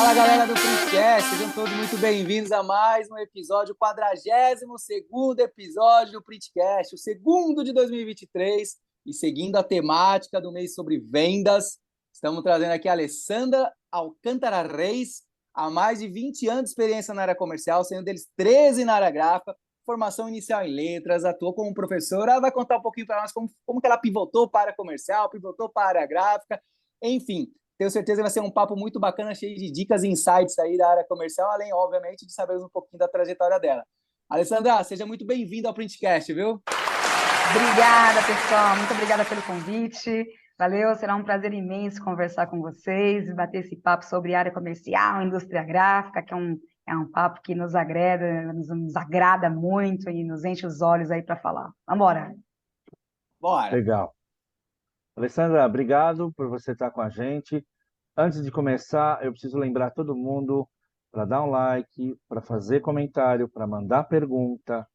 Fala, galera do Printcast, sejam todos muito bem-vindos a mais um episódio, o 42º episódio do Printcast, o segundo de 2023, e seguindo a temática do mês sobre vendas, estamos trazendo aqui a Alessandra Alcântara Reis, há mais de 20 anos de experiência na área comercial, sendo deles 13 na área gráfica, formação inicial em letras, atuou como professora. Ela vai contar um pouquinho para nós como que ela pivotou para a área comercial, pivotou para a área gráfica, enfim. Tenho certeza que vai ser um papo muito bacana, cheio de dicas e insights aí da área comercial, além, obviamente, de saber um pouquinho da trajetória dela. Alessandra, seja muito bem-vinda ao Printcast, viu? Obrigada, pessoal. Muito obrigada pelo convite. Valeu, será um prazer imenso conversar com vocês, bater esse papo sobre área comercial, indústria gráfica, que é um papo que nos agrada muito e nos enche os olhos aí para falar. Vamos embora. Bora! Legal. Alessandra, obrigado por você estar com a gente. Antes de começar, eu preciso lembrar todo mundo para dar um like, para fazer comentário, para mandar pergunta,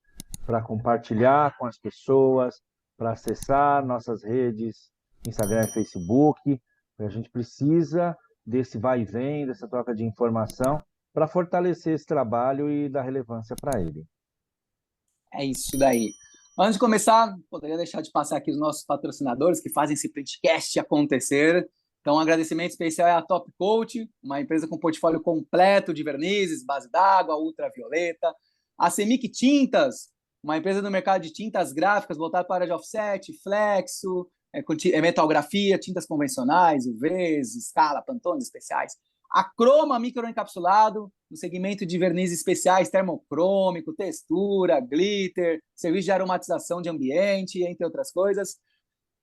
para compartilhar com as pessoas, para acessar nossas redes, Instagram e Facebook. A gente precisa desse vai e vem, dessa troca de informação, para fortalecer esse trabalho e dar relevância para ele. É isso daí. Antes de começar, poderia deixar de passar aqui os nossos patrocinadores que fazem esse Printcast acontecer. Então, um agradecimento especial é a Top Coat, uma empresa com portfólio completo de vernizes, base d'água, ultravioleta. A Semic Tintas, uma empresa do mercado de tintas gráficas voltada para a área de offset, flexo, metalgrafia, tintas convencionais, UVs, escala, pantones especiais. A Croma microencapsulado, no segmento de vernizes especiais, termocrômico, textura, glitter, serviço de aromatização de ambiente, entre outras coisas.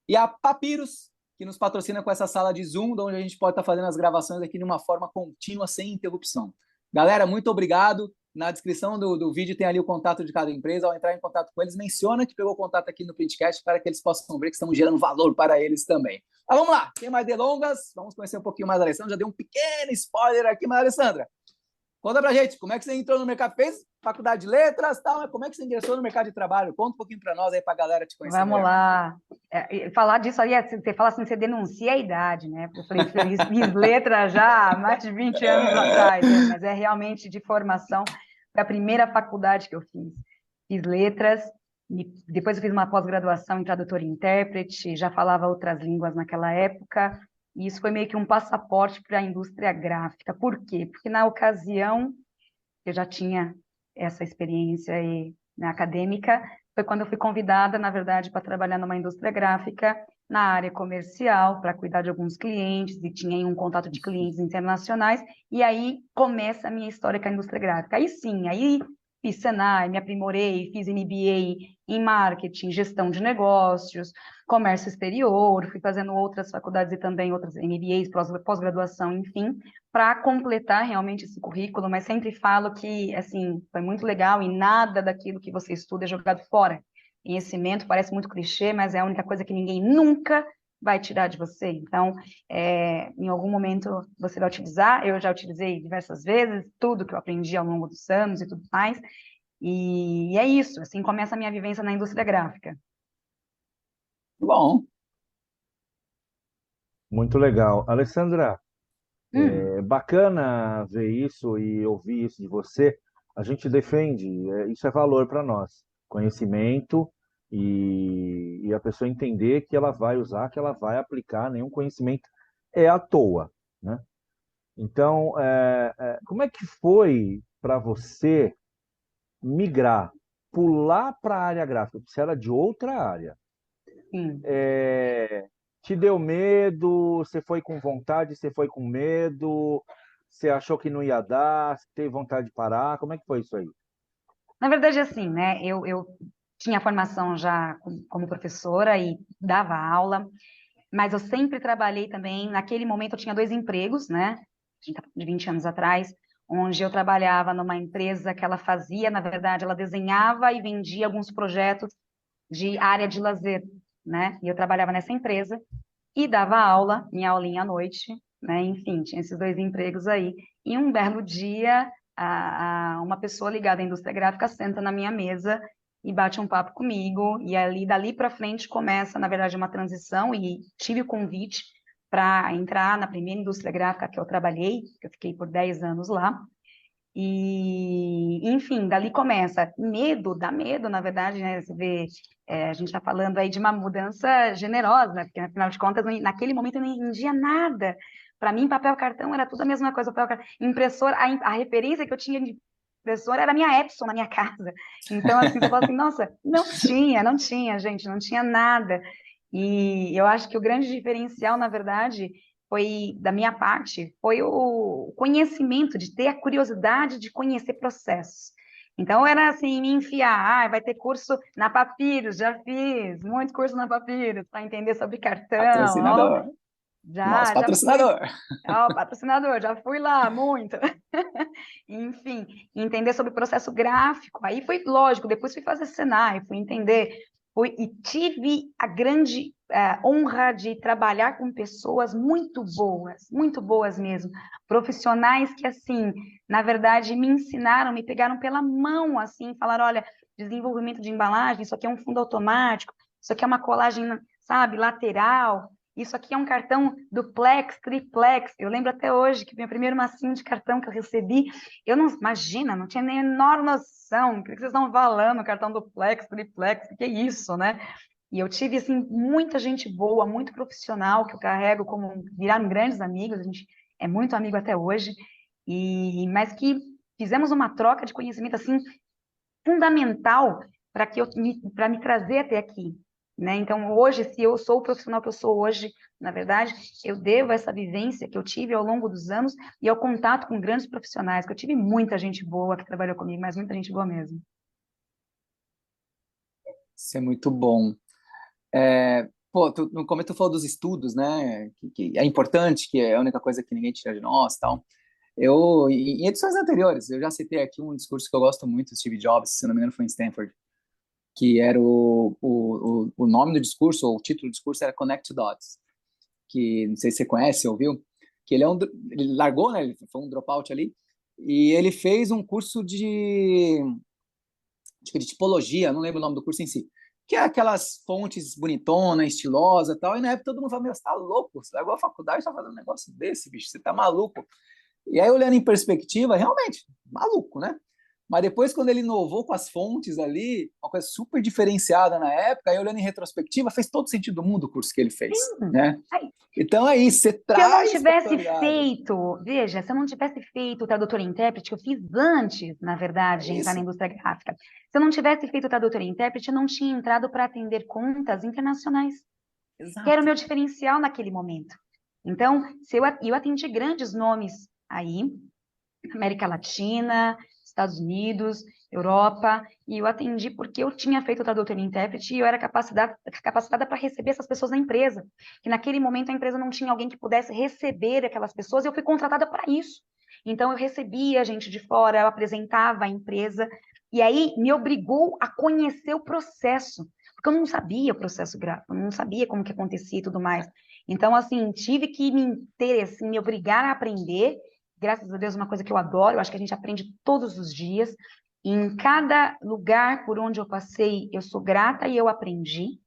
E a Papyrus, que nos patrocina com essa sala de Zoom, onde a gente pode estar fazendo as gravações aqui de uma forma contínua, sem interrupção. Galera, muito obrigado. Na descrição do vídeo tem ali o contato de cada empresa. Ao entrar em contato com eles, menciona que pegou contato aqui no Printcast para que eles possam ver que estamos gerando valor para eles também. Mas vamos lá, sem mais delongas, vamos conhecer um pouquinho mais a Alessandra. Já dei um pequeno spoiler aqui, mas Alessandra, conta pra gente, como é que você entrou no mercado? Fez faculdade de letras, tal, mas como é que você ingressou no mercado de trabalho? Conta um pouquinho para nós aí, pra galera te conhecer. Vamos lá. Falar disso aí, você fala assim, você denuncia a idade, né? Eu falei, fiz letra já há mais de 20 anos atrás, né? Mas é realmente de formação. Foi a primeira faculdade que eu fiz. Fiz letras, depois eu fiz uma pós-graduação em tradutor e intérprete, já falava outras línguas naquela época, e isso foi meio que um passaporte para a indústria gráfica. Por quê? Porque na ocasião eu já tinha essa experiência aí, né, acadêmica, foi quando eu fui convidada, na verdade, para trabalhar numa indústria gráfica, na área comercial, para cuidar de alguns clientes, e tinha aí um contato de clientes internacionais, e aí começa a minha história com a indústria gráfica. Aí sim, aí fiz Senai, me aprimorei, fiz MBA em marketing, gestão de negócios, comércio exterior, fui fazendo outras faculdades e também outras MBAs, pós-graduação, enfim, para completar realmente esse currículo, mas sempre falo que, assim, foi muito legal e nada daquilo que você estuda é jogado fora. Conhecimento parece muito clichê, mas é a única coisa que ninguém nunca vai tirar de você. Então, em algum momento você vai utilizar, eu já utilizei diversas vezes, tudo que eu aprendi ao longo dos anos e tudo mais, e é isso, assim começa a minha vivência na indústria gráfica. Bom. Muito legal. Alessandra, é bacana ver isso e ouvir isso de você. A gente defende, isso é valor para nós. Conhecimento e a pessoa entender que ela vai usar, que ela vai aplicar, nenhum conhecimento é à toa, né? Então, como é que foi para você migrar, pular para a área gráfica? Você era de outra área. Sim. Te deu medo? Você foi com vontade? Você foi com medo? Você achou que não ia dar? Você teve vontade de parar? Como é que foi isso aí? Na verdade, assim, né, eu tinha formação já como professora e dava aula, mas eu sempre trabalhei também, naquele momento eu tinha 2 empregos, né, de 20 anos atrás, onde eu trabalhava numa empresa que ela fazia, na verdade, ela desenhava e vendia alguns projetos de área de lazer, né, e eu trabalhava nessa empresa e dava aula, minha aulinha à noite, né, enfim, tinha esses 2 empregos aí, e um belo dia, uma pessoa ligada à indústria gráfica senta na minha mesa e bate um papo comigo, e ali, dali para frente começa, na verdade, uma transição, e tive o convite para entrar na primeira indústria gráfica que eu trabalhei, que eu fiquei por 10 anos lá. E, enfim, dali começa. Dá medo, na verdade, né? Você vê, a gente está falando aí de uma mudança generosa, né? Porque, afinal de contas, naquele momento eu não entendia nada. Para mim, papel cartão era tudo a mesma coisa. Papel, impressora, a referência que eu tinha de impressora era a minha Epson na minha casa. Então, assim, você fala assim, nossa, não tinha, gente, não tinha nada. E eu acho que o grande diferencial, na verdade, foi, da minha parte, foi o conhecimento, de ter a curiosidade de conhecer processos. Então, era assim, me enfiar, vai ter curso na Papyrus, já fiz, muito curso na Papyrus, para entender sobre cartão, ó, Patrocinador. Nosso já fui, patrocinador. ó, patrocinador, já fui lá, muito. Enfim, entender sobre o processo gráfico, aí foi lógico, depois fui fazer Senai, fui entender, e tive a grande honra de trabalhar com pessoas muito boas mesmo, profissionais que, assim, na verdade, me ensinaram, me pegaram pela mão, assim, falaram, olha, desenvolvimento de embalagem, isso aqui é um fundo automático, isso aqui é uma colagem, sabe, lateral, isso aqui é um cartão duplex, triplex. Eu lembro até hoje que meu primeiro massinho de cartão que eu recebi, eu não, imagina, não tinha nem a menor noção. O que vocês estão falando? Cartão duplex, triplex, o que é isso, né? E eu tive, assim, muita gente boa, muito profissional, que eu carrego como viraram grandes amigos, a gente é muito amigo até hoje, mas que fizemos uma troca de conhecimento, assim, fundamental para me trazer até aqui, né? Então, hoje, se eu sou o profissional que eu sou hoje, na verdade, eu devo essa vivência que eu tive ao longo dos anos e ao contato com grandes profissionais, que eu tive muita gente boa que trabalhou comigo, mas muita gente boa mesmo. Isso é muito bom. Pô, no começo tu falou dos estudos, né? Que é importante, que é a única coisa que ninguém tira de nós, tal. Em edições anteriores, eu já citei aqui um discurso que eu gosto muito, do Steve Jobs, se não me engano foi em Stanford, que era o nome do discurso, ou o título do discurso era Connect Dots, que não sei se você conhece, ouviu, que ele largou, né? Ele foi um dropout ali, e ele fez um curso acho que de tipologia, não lembro o nome do curso em si, que é aquelas fontes bonitonas, estilosa e tal, e na época todo mundo falou, meu, você tá louco, você largou a faculdade e tá fazendo um negócio desse, bicho, você tá maluco. E aí, olhando em perspectiva, realmente, maluco, né? Mas depois, quando ele inovou com as fontes ali, uma coisa super diferenciada na época, aí olhando em retrospectiva, fez todo sentido do mundo o curso que ele fez, né? Ai, Então é isso, você se eu não traz para a tivesse atualidade. feito, veja, se eu não tivesse feito o tradutor e intérprete, que eu fiz antes, na verdade, É de entrar na isso, indústria gráfica, se eu não tivesse feito o tradutor e intérprete, eu não tinha entrado para atender contas internacionais, que era o exato. meu diferencial naquele momento. Então, eu atendi grandes nomes aí, América Latina, Estados Unidos, Europa, e eu atendi porque eu tinha feito o tradutor e intérprete e eu era capacitada para receber essas pessoas na empresa, que naquele momento a empresa não tinha alguém que pudesse receber aquelas pessoas e eu fui contratada para isso. Então, eu recebia gente de fora, eu apresentava a empresa, e aí me obrigou a conhecer o processo, porque eu não sabia o processo gráfico, eu não sabia como que acontecia e tudo mais. Então, assim, tive que me interessar, me obrigar a aprender. Graças a Deus, uma coisa que eu adoro, eu acho que a gente aprende todos os dias. E em cada lugar por onde eu passei, eu sou grata e eu aprendi.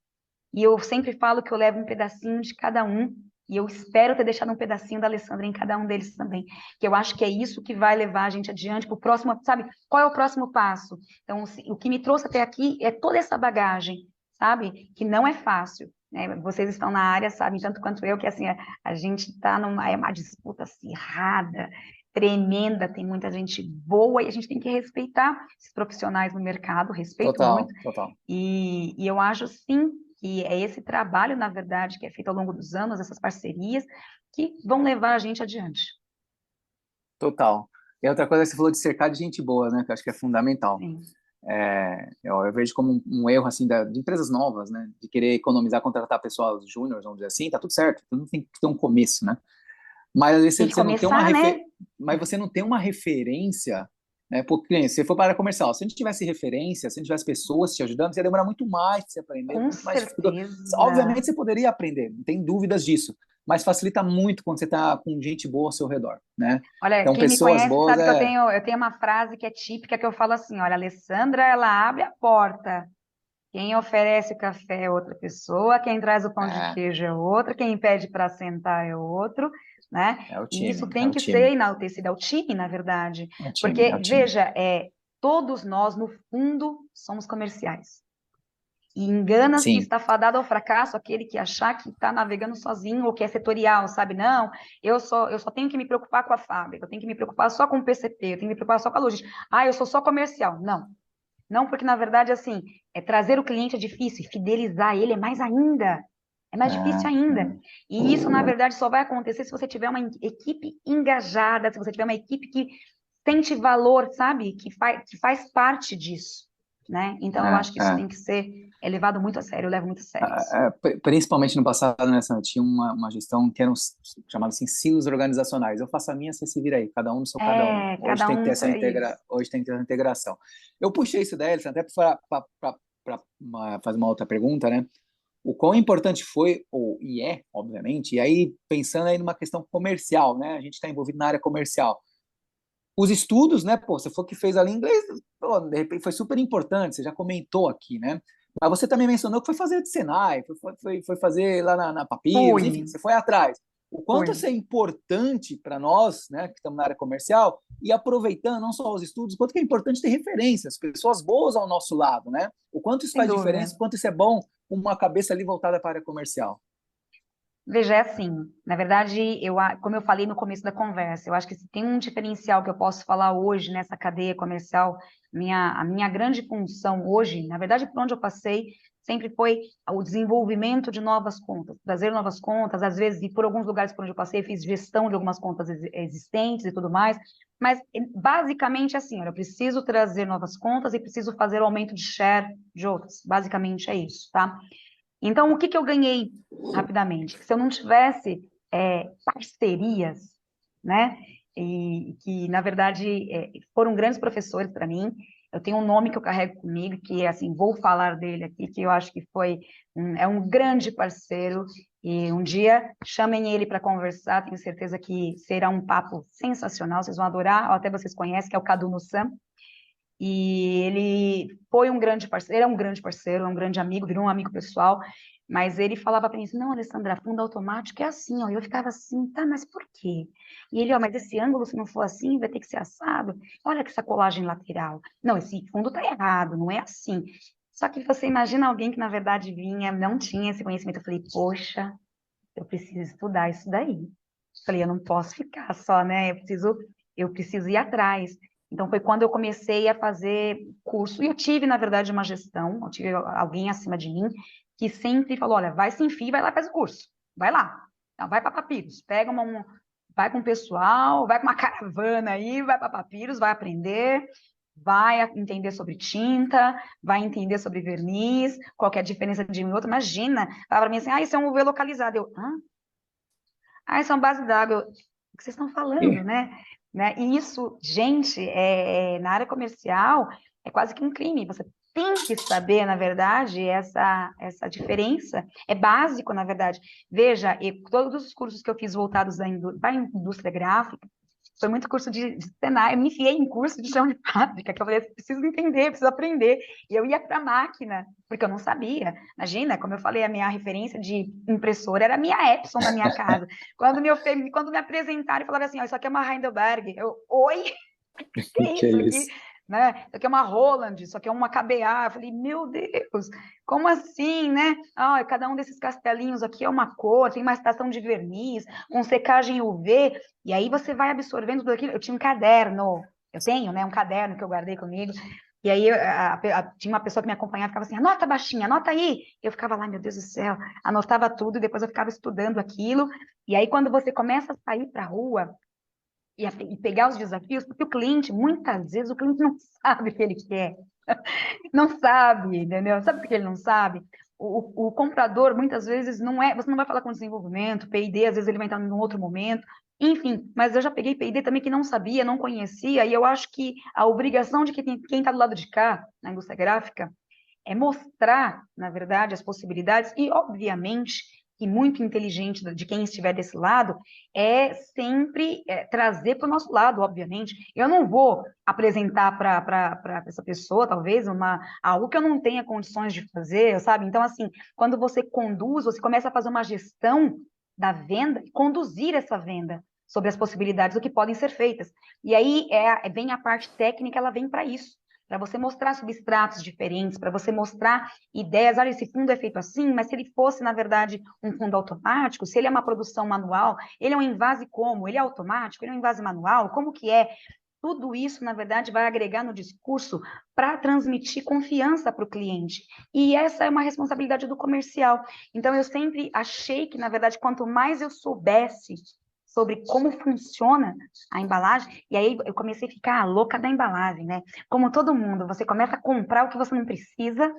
E eu sempre falo que eu levo um pedacinho de cada um. E eu espero ter deixado um pedacinho da Alessandra em cada um deles também. Que eu acho que é isso que vai levar a gente adiante para o próximo, sabe? Qual é o próximo passo? Então, o que me trouxe até aqui é toda essa bagagem, sabe? Que não é fácil. Né? Vocês estão na área, sabem, tanto quanto eu, que assim, a gente está é uma disputa acirrada, tremenda, tem muita gente boa e a gente tem que respeitar esses profissionais no mercado, respeito muito. Total, total. E eu acho, sim, que é esse trabalho, na verdade, que é feito ao longo dos anos, essas parcerias, que vão levar a gente adiante. Total. E outra coisa que você falou de cercar de gente boa, né? Que eu acho que é fundamental. Sim. Eu vejo como um erro assim de empresas novas, né? De querer economizar, contratar pessoas júnior, vamos dizer assim, tá tudo certo, tudo tem que ter um começo, né? Mas às vezes Tem que você não tem uma começar, né? mas você não tem uma referência, né? Porque se você for para a área comercial, se a gente tivesse referência, se a gente tivesse pessoas te ajudando, ia demorar muito mais para você aprender, Com muito mais dificuldade. certeza. Obviamente você poderia aprender, não tem dúvidas disso, mas facilita muito quando você está com gente boa ao seu redor, né? Olha, Então quem me pessoas conhece boas sabe que eu tenho uma frase que é típica, que eu falo assim, olha, a Alessandra, ela abre a porta, Quem oferece o café é outra pessoa, quem traz o pão de É, queijo é outra, quem pede para sentar é outro, né? é o E isso time, é tem o que ser time, enaltecido, é o time, na verdade. é o time, é Porque, o time. veja, todos nós, no fundo, somos comerciais. E engana-se, Sim, está fadado ao fracasso aquele que achar que está navegando sozinho ou que é setorial, sabe? Não, eu só tenho que me preocupar com a fábrica, eu tenho que me preocupar só com o PCP, eu tenho que me preocupar só com a logística. Ah, eu sou só comercial. Não, não, porque na verdade, assim, trazer o cliente é difícil, fidelizar ele é mais ainda. É mais difícil ainda. E isso, na verdade, só vai acontecer se você tiver uma equipe engajada, se você tiver uma equipe que sente valor, sabe? Que faz parte disso, né? Então, eu acho que isso é. tem que ser levado muito a sério, eu levo muito a sério isso. Principalmente no passado, né, Sandra, tinha uma gestão que eram chamados assim, silos organizacionais. Eu faço a minha, você se vira aí, cada um no seu cada um. Hoje Cada tem que ter um, essa isso. hoje tem que ter essa integração. Eu puxei isso daí, Alessandra, até para fazer uma outra pergunta, né? O quão importante foi, e é, obviamente, e aí pensando aí numa questão comercial, né? A gente está envolvido na área comercial. Os estudos, né, pô, você foi que fez ali inglês, pô, de repente foi super importante, você já comentou aqui, né? Mas você também mencionou que foi fazer de Senai, foi fazer lá na Papiros, enfim, Fui, você foi atrás. O quanto fui. isso é importante para nós, né, que estamos na área comercial, e aproveitando não só os estudos, o quanto que é importante ter referências, pessoas boas ao nosso lado, né? O quanto isso Sem faz diferença, dúvida. o quanto isso é bom, uma cabeça ali voltada para a área comercial. Veja, é assim, na verdade, como eu falei no começo da conversa, eu acho que se tem um diferencial que eu posso falar hoje nessa cadeia comercial, a minha grande função hoje, na verdade, por onde eu passei, sempre foi o desenvolvimento de novas contas, trazer novas contas, às vezes, e por alguns lugares por onde eu passei, fiz gestão de algumas contas existentes e tudo mais, mas basicamente assim, olha, eu preciso trazer novas contas e preciso fazer o aumento de share de outras, basicamente é isso, tá? Então, o que que eu ganhei rapidamente? Se eu não tivesse parcerias, né, e que, na verdade, foram grandes professores para mim, eu tenho um nome que eu carrego comigo, que, assim, vou falar dele aqui, que eu acho que é um grande parceiro, e um dia chamem ele para conversar, tenho certeza que será um papo sensacional, vocês vão adorar, ou até vocês conhecem, que é o Cadu Nussan, e ele foi um grande parceiro, é um grande parceiro, é um grande amigo, virou um amigo pessoal, mas ele falava para mim assim, não, Alessandra, fundo automático é assim, ó. E eu ficava assim, tá, mas por quê? E ele, ó, mas esse ângulo, se não for assim, vai ter que ser assado. Olha que essa colagem lateral. Não, esse fundo tá errado, não é assim. Só que você imagina alguém que, na verdade, vinha, não tinha esse conhecimento. Eu falei, poxa, eu preciso estudar isso daí. Falei, eu não posso ficar só, né? Eu preciso ir atrás. Então, foi quando eu comecei a fazer curso. E eu tive, na verdade, uma gestão, eu tive alguém acima de mim, que sempre falou, olha, vai se enfia, vai lá e faz o curso. Vai lá. Então, vai para Papiros, vai com o pessoal, vai com uma caravana aí, vai para Papiros, vai aprender, vai entender sobre tinta, vai entender sobre verniz, qual que é a diferença de um e outro. Imagina, fala para mim assim, isso é um UV localizado. Eu, hã? São base d'água. O que vocês estão falando, E, né? E isso, gente, na área comercial, é quase que um crime. Você tem que saber, na verdade, essa diferença. É básico, na verdade. Veja, todos os cursos que eu fiz voltados para a indústria gráfica, foi muito curso de Senai, eu me enfiei em curso de chão de fábrica, que eu falei, preciso entender, preciso aprender. E eu ia para a máquina, porque eu não sabia. Imagina, como eu falei, a minha referência de impressora era a minha Epson da minha casa. Quando me apresentaram e falaram assim, isso aqui é uma Heidelberg. Eu, oi? Que é que isso aqui? isso? Né? Isso aqui é uma Roland, isso aqui é uma KBA. Eu falei, meu Deus, como assim, né? Cada um desses castelinhos aqui é uma cor, tem uma estação de verniz, com secagem UV, e aí você vai absorvendo tudo aquilo. Eu tinha um caderno, eu tenho, né, um caderno que eu guardei comigo, e aí tinha uma pessoa que me acompanhava, ficava assim, anota baixinha, anota aí. Eu ficava lá, meu Deus do céu, anotava tudo, e depois eu ficava estudando aquilo, e aí quando você começa a sair para a rua, e pegar os desafios, porque o cliente, muitas vezes, o cliente não sabe o que ele quer, não sabe, entendeu? Sabe por que ele não sabe? O comprador, muitas vezes, não é, você não vai falar com desenvolvimento, P&D, às vezes ele vai entrar num outro momento, enfim, mas eu já peguei P&D também que não sabia, não conhecia, e eu acho que a obrigação de quem está do lado de cá, na indústria gráfica, é mostrar, na verdade, as possibilidades e, obviamente, e muito inteligente de quem estiver desse lado, é sempre trazer para o nosso lado, obviamente. Eu não vou apresentar para essa pessoa, talvez, algo que eu não tenha condições de fazer, sabe? Então, assim, quando você conduz, você começa a fazer uma gestão da venda, conduzir essa venda sobre as possibilidades do que podem ser feitas. E aí vem a parte técnica, ela vem para isso, para você mostrar substratos diferentes, para você mostrar ideias, olha, esse fundo é feito assim, mas se ele fosse, na verdade, um fundo automático, se ele é uma produção manual, ele é um envase como? Ele é automático? Ele é um envase manual? Como que é? Tudo isso, na verdade, vai agregar no discurso para transmitir confiança para o cliente. E essa é uma responsabilidade do comercial. Então, eu sempre achei que, na verdade, quanto mais eu soubesse sobre como funciona a embalagem, e aí eu comecei a ficar louca da embalagem, né? Como todo mundo, você começa a comprar o que você não precisa.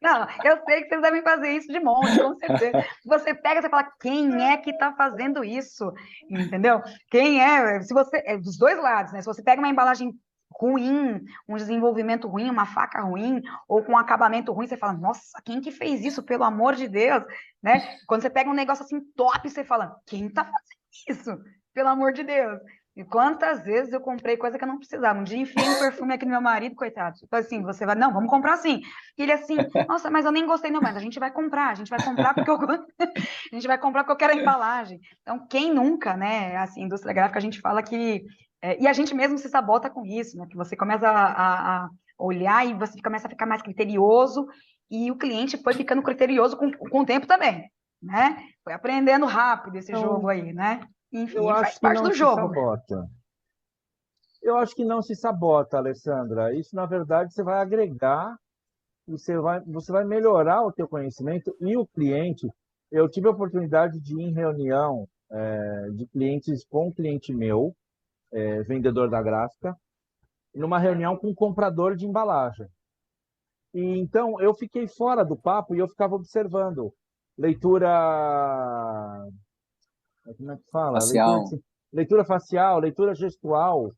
Não, eu sei que vocês devem fazer isso de monte, com certeza. Você pega e fala, quem é que está fazendo isso? Entendeu? Quem é? Se você, dos dois lados, né? Se você pega uma embalagem ruim, um desenvolvimento ruim, uma faca ruim, ou com um acabamento ruim, você fala, nossa, quem que fez isso, pelo amor de Deus, né? Quando você pega um negócio assim top, você fala, quem tá fazendo isso, pelo amor de Deus? E quantas vezes eu comprei coisa que eu não precisava? Um dia enfiei um perfume aqui no meu marido, coitado. Então, assim, você vai, não, vamos comprar assim. E ele assim, nossa, mas eu nem gostei, não, mas a gente vai comprar porque eu a gente vai comprar porque eu quero a embalagem. Então, quem nunca, né? Assim, indústria gráfica, a gente fala que e a gente mesmo se sabota com isso, né? Que você começa a olhar e você começa a ficar mais criterioso, e o cliente foi ficando criterioso com o tempo também, né? Foi aprendendo rápido esse jogo Então, aí, né? eu Enfim, faz acho que parte não do se jogo. sabota. Eu acho que não se sabota, Alessandra. Isso, na verdade, você vai agregar, você vai melhorar o teu conhecimento e o cliente. Eu tive a oportunidade de ir em reunião de clientes com um cliente meu, vendedor da gráfica, numa reunião com um comprador de embalagem. E então eu fiquei fora do papo e eu ficava observando leitura, como é que fala? Facial. Leitura facial, leitura gestual.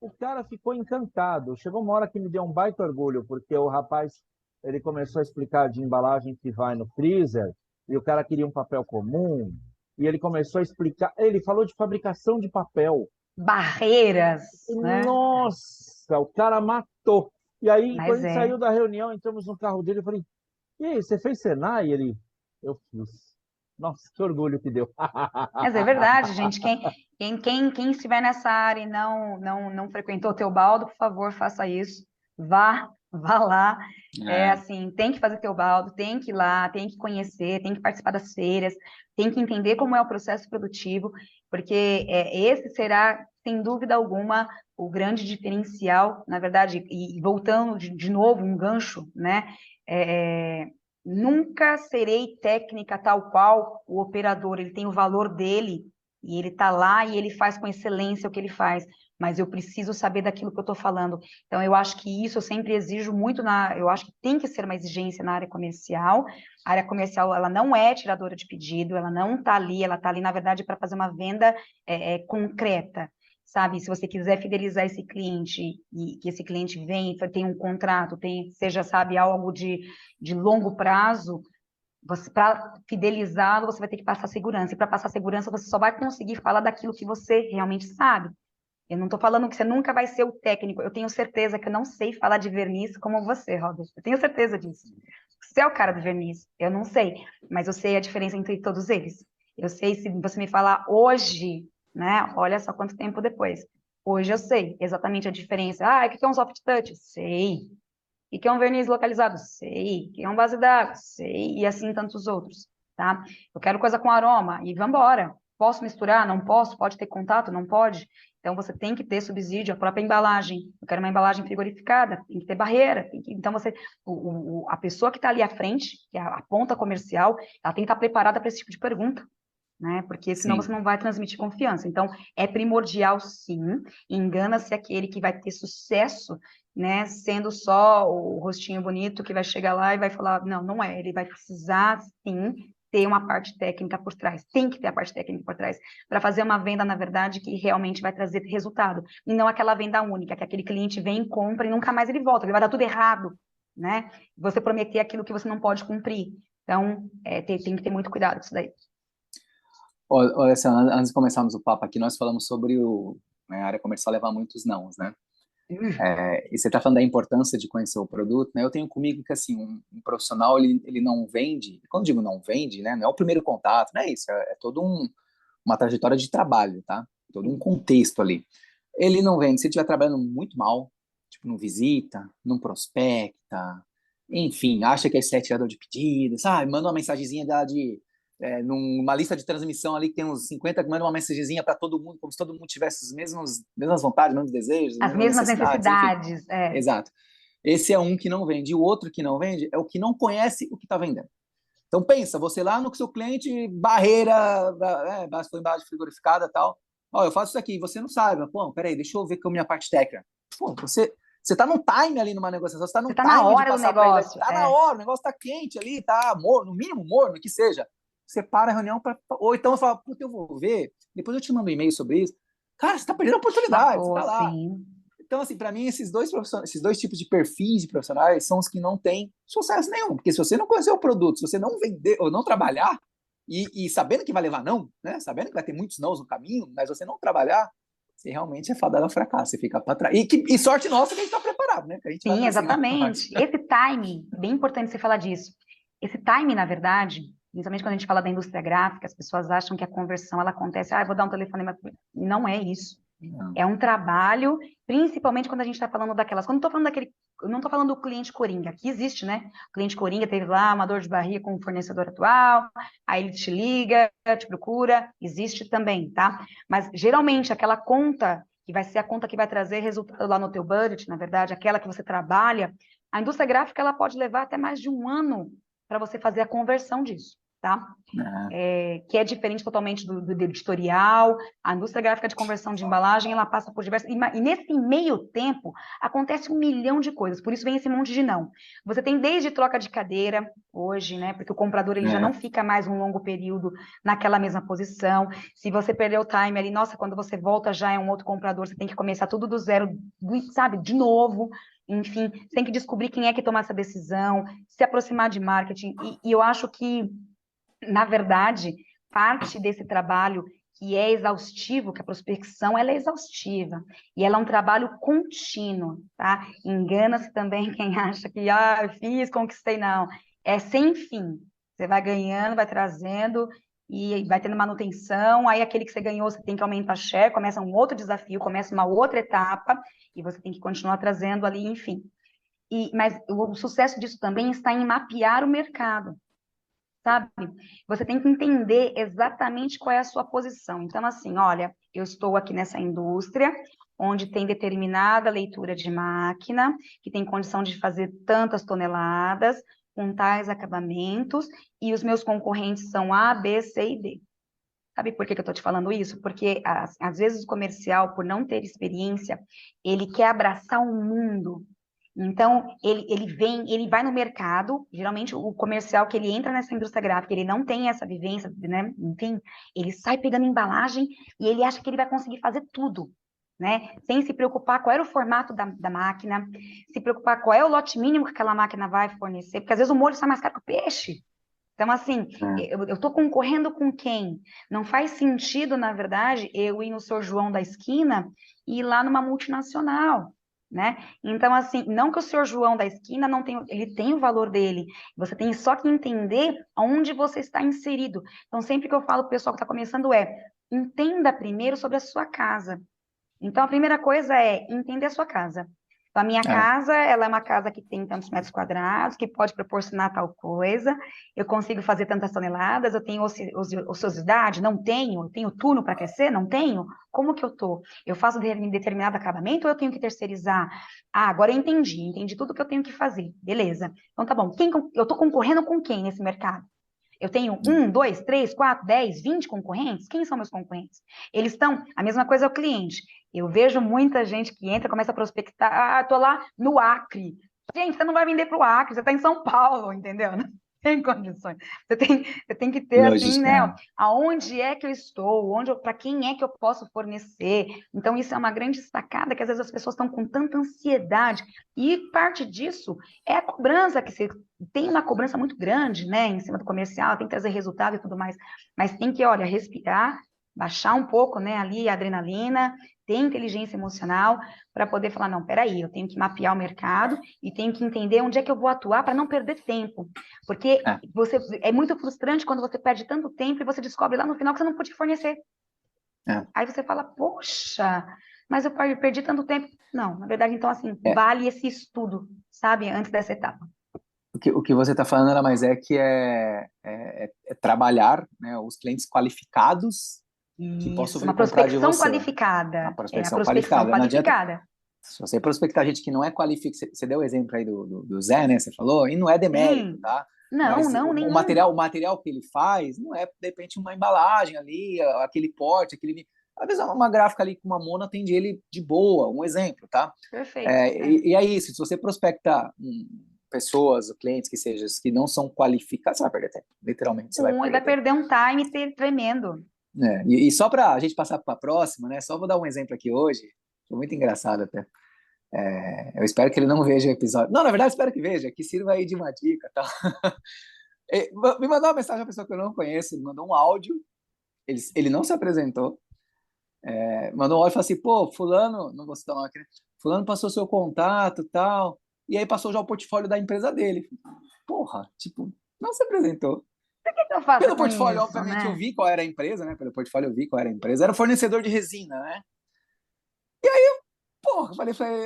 O cara ficou encantado. Chegou uma hora que me deu um baita orgulho, porque o rapaz, ele começou a explicar de embalagem que vai no freezer, e o cara queria um papel comum, e ele começou a explicar, ele falou de fabricação de papel. Barreiras, né? Nossa, o cara matou. E aí, quando a Mas gente é. saiu da reunião, entramos no carro dele, eu falei, e aí, você fez Senai? Ele, eu fiz. Nossa, que orgulho que deu. Mas é verdade, gente. Quem estiver nessa área e não frequentou o Teobaldo, por favor, faça isso. Vá lá. É É, assim, tem que fazer Teobaldo, tem que ir lá, tem que conhecer, tem que participar das feiras, tem que entender como é o processo produtivo, porque esse será, sem dúvida alguma, o grande diferencial, na verdade, e voltando de novo, um gancho, né? É, Nunca serei técnica tal qual o operador, ele tem o valor dele, e ele está lá e ele faz com excelência o que ele faz, mas eu preciso saber daquilo que eu estou falando. Então, eu acho que isso eu sempre exijo muito, eu acho que tem que ser uma exigência na área comercial. A área comercial, ela não é tiradora de pedido, ela está ali, na verdade, para fazer uma venda concreta. Sabe, se você quiser fidelizar esse cliente e que esse cliente venha, tem um contrato, seja, sabe, algo de longo prazo, para fidelizá-lo, você vai ter que passar segurança. E para passar segurança, você só vai conseguir falar daquilo que você realmente sabe. Eu não estou falando que você nunca vai ser o técnico. Eu tenho certeza que eu não sei falar de verniz como você, Robert. Eu tenho certeza disso. Você é o cara do verniz. Eu não sei, mas eu sei a diferença entre todos eles. Eu sei se você me falar hoje, né? Olha só quanto tempo depois. Hoje eu sei exatamente a diferença. Ah, o que é um soft touch? Sei. O que é um verniz localizado? Sei. O que é um base d'água? Sei. E assim tantos outros, tá? Eu quero coisa com aroma e vamos embora. Posso misturar? Não posso? Pode ter contato? Não pode? Então você tem que ter subsídio, a própria embalagem. Eu quero uma embalagem frigorificada, tem que ter barreira. Então a pessoa que está ali à frente, que é a ponta comercial, ela tem que estar preparada para esse tipo de pergunta, né? Porque senão você sim. não vai transmitir confiança. Então, é primordial, sim. Engana-se aquele que vai ter sucesso, né? Sendo só o rostinho bonito que vai chegar lá e vai falar, não, não é. Ele vai precisar, sim, ter uma parte técnica por trás. Tem que ter a parte técnica por trás para fazer uma venda, na verdade, que realmente vai trazer resultado. E não aquela venda única, que aquele cliente vem, compra e nunca mais ele volta. Ele vai dar tudo errado, né? Você prometer aquilo que você não pode cumprir. Então, tem que ter muito cuidado com isso daí. Olha, Alessandra, antes de começarmos o papo aqui, nós falamos sobre né, a área comercial levar muitos nãos, né? E você está falando da importância de conhecer o produto, né? Eu tenho comigo que, assim, um profissional, ele não vende, quando digo não vende, né? Não é o primeiro contato, não é isso, é todo uma trajetória de trabalho, tá? Todo um contexto ali. Ele não vende, se ele estiver trabalhando muito mal, tipo, não visita, não prospecta, enfim, acha que é tirador de pedidos, sabe? Manda uma mensagenzinha numa lista de transmissão ali que tem uns 50, manda uma mensagenzinha para todo mundo, como se todo mundo tivesse as mesmas vontades, mesmos desejos, as As mesmas mesmas necessidades, enfim. necessidades, Exato. Esse é um que não vende. E o outro que não vende é o que não conhece o que está vendendo. Então pensa, você lá no seu cliente, barreira, foi embalagem frigorificada e tal. Ó, eu faço isso aqui, você não sabe. Mas, pô, peraí, deixa eu ver com a minha parte técnica. Pô, você tá num time ali numa negociação, você tá num você está na time de hora do passar para ele. negócio. Tá na hora, o negócio tá quente ali, tá morno, no mínimo morno, que seja. Você para a reunião, ou então você fala, puta, eu vou ver, depois eu te mando um e-mail sobre isso. Cara, você tá perdendo a oportunidade, você tá lá. Sim. Então, assim, para mim, esses dois tipos de perfis de profissionais são os que não têm sucesso nenhum. Porque se você não conhecer o produto, se você não vender ou não trabalhar, e sabendo que vai levar não, né? Sabendo que vai ter muitos nãos no caminho, mas você não trabalhar, você realmente é fadado ao fracasso, você fica para trás. E sorte nossa que a gente está preparado, né? Que a gente Sim, exatamente. Esse timing, bem importante você falar disso. Esse timing, na verdade, principalmente quando a gente fala da indústria gráfica, as pessoas acham que a conversão ela acontece, eu vou dar um telefonema. Não é isso. É um trabalho, principalmente quando a gente está falando daquelas. Quando eu estou falando daquele. Eu não estou falando do cliente coringa, que existe, né? O cliente coringa teve lá uma dor de barriga com o fornecedor atual, aí ele te liga, te procura, existe também, tá? Mas geralmente aquela conta, que vai ser a conta que vai trazer resultado lá no teu budget, na verdade, aquela que você trabalha, a indústria gráfica ela pode levar até mais de um ano para você fazer a conversão disso, tá? Que é diferente totalmente do editorial. A indústria gráfica de conversão de embalagem, ela passa por diversas... E nesse meio tempo, acontece 1 milhão de coisas, por isso vem esse monte de não. Você tem desde troca de cadeira, hoje, né, porque o comprador ele já não fica mais um longo período naquela mesma posição. Se você perder o time ali, nossa, quando você volta já é um outro comprador, você tem que começar tudo do zero, sabe, de novo. Enfim, você tem que descobrir quem é que toma essa decisão, se aproximar de marketing. E eu acho que na verdade, parte desse trabalho que é exaustivo, que a prospecção ela é exaustiva, e ela é um trabalho contínuo, tá? Engana-se também quem acha que, fiz, conquistei, não. É sem fim. Você vai ganhando, vai trazendo, e vai tendo manutenção, aí aquele que você ganhou, você tem que aumentar a share, começa um outro desafio, começa uma outra etapa, e você tem que continuar trazendo ali, enfim. Mas o sucesso disso também está em mapear o mercado. Sabe? Você tem que entender exatamente qual é a sua posição. Então, assim, olha, eu estou aqui nessa indústria, onde tem determinada leitura de máquina, que tem condição de fazer tantas toneladas, com tais acabamentos, e os meus concorrentes são A, B, C e D. Sabe por que eu estou te falando isso? Porque, às vezes, o comercial, por não ter experiência, ele quer abraçar o mundo. Então, ele vai no mercado, geralmente o comercial que ele entra nessa indústria gráfica, ele não tem essa vivência, né? Enfim, ele sai pegando embalagem e ele acha que ele vai conseguir fazer tudo, né? Sem se preocupar qual era o formato da máquina, se preocupar qual é o lote mínimo que aquela máquina vai fornecer, porque às vezes o molho sai mais caro que o peixe. Então, assim, eu estou concorrendo com quem? Não faz sentido, na verdade, eu ir no Sr. João da esquina e ir lá numa multinacional, né? Então, assim, não que o Sr. João da esquina não tenha, ele tem o valor dele, você tem só que entender onde você está inserido. Então, sempre que eu falo para o pessoal que está começando entenda primeiro sobre a sua casa. Então, a primeira coisa é entender a sua casa. Então, a minha casa, ela é uma casa que tem tantos metros quadrados, que pode proporcionar tal coisa, eu consigo fazer tantas toneladas, eu tenho ociosidade? Não tenho. Eu tenho turno para crescer? Não tenho. Como que eu tô? Eu faço determinado acabamento ou eu tenho que terceirizar? Agora eu entendi tudo que eu tenho que fazer. Beleza. Então, tá bom. Eu estou concorrendo com quem nesse mercado? Eu tenho 1, 2, 3, 4, 10, 20 concorrentes? Quem são meus concorrentes? Eles estão... A mesma coisa é o cliente. Eu vejo muita gente que entra, começa a prospectar. Tô lá no Acre. Gente, você não vai vender para o Acre, você está em São Paulo, entendeu? tem condições. Você tem que ter, assim, Lógico, né? Aonde é que eu estou? Para quem é que eu posso fornecer? Então, isso é uma grande sacada que às vezes as pessoas estão com tanta ansiedade. E parte disso é a cobrança, que você tem uma cobrança muito grande, né? Em cima do comercial, tem que trazer resultado e tudo mais. Mas tem que, olha, respirar, baixar um pouco, né? Ali a adrenalina, ter inteligência emocional para poder falar, não, peraí, eu tenho que mapear o mercado e tenho que entender onde é que eu vou atuar para não perder tempo. Porque é muito frustrante quando você perde tanto tempo e você descobre lá no final que você não pôde fornecer. Aí você fala, poxa, mas eu perdi tanto tempo. Não, na verdade, então, assim, vale esse estudo, sabe, antes dessa etapa. O que você está falando nada mais é que trabalhar, né, os clientes qualificados que possam vir uma comprar de prospecção você. qualificada. Uma prospecção a prospecção qualificada. Não adianta, qualificada. se você prospectar gente que não é qualificada, você deu o exemplo aí do Zé, né? Você falou, e não é demérito, tá? Não, Mas nenhum. o material que ele faz não é, de repente, uma embalagem ali, aquele porte, às vezes uma gráfica ali com uma mona atende ele de boa, um exemplo, tá? Perfeito. E é isso, se você prospectar pessoas, clientes que não são qualificados, você vai perder tempo, literalmente. Você vai perder um time tremendo. E só para a gente passar para a próxima, né? Só vou dar um exemplo aqui hoje, foi muito engraçado até. Eu espero que ele não veja o episódio. Não, na verdade, espero que veja, que sirva aí de uma dica, tá? Me mandou uma mensagem uma pessoa que eu não conheço, ele mandou um áudio, ele não se apresentou, mandou um áudio e falou assim, pô, fulano, não vou citar o nome aqui, né? Fulano passou seu contato e tal, e aí passou já o portfólio da empresa dele. Porra, tipo, não se apresentou. O que eu faço Pelo com portfólio, isso, obviamente, né? eu vi qual era a empresa, né? Pelo portfólio eu vi qual era a empresa. Era o fornecedor de resina, né? Porra,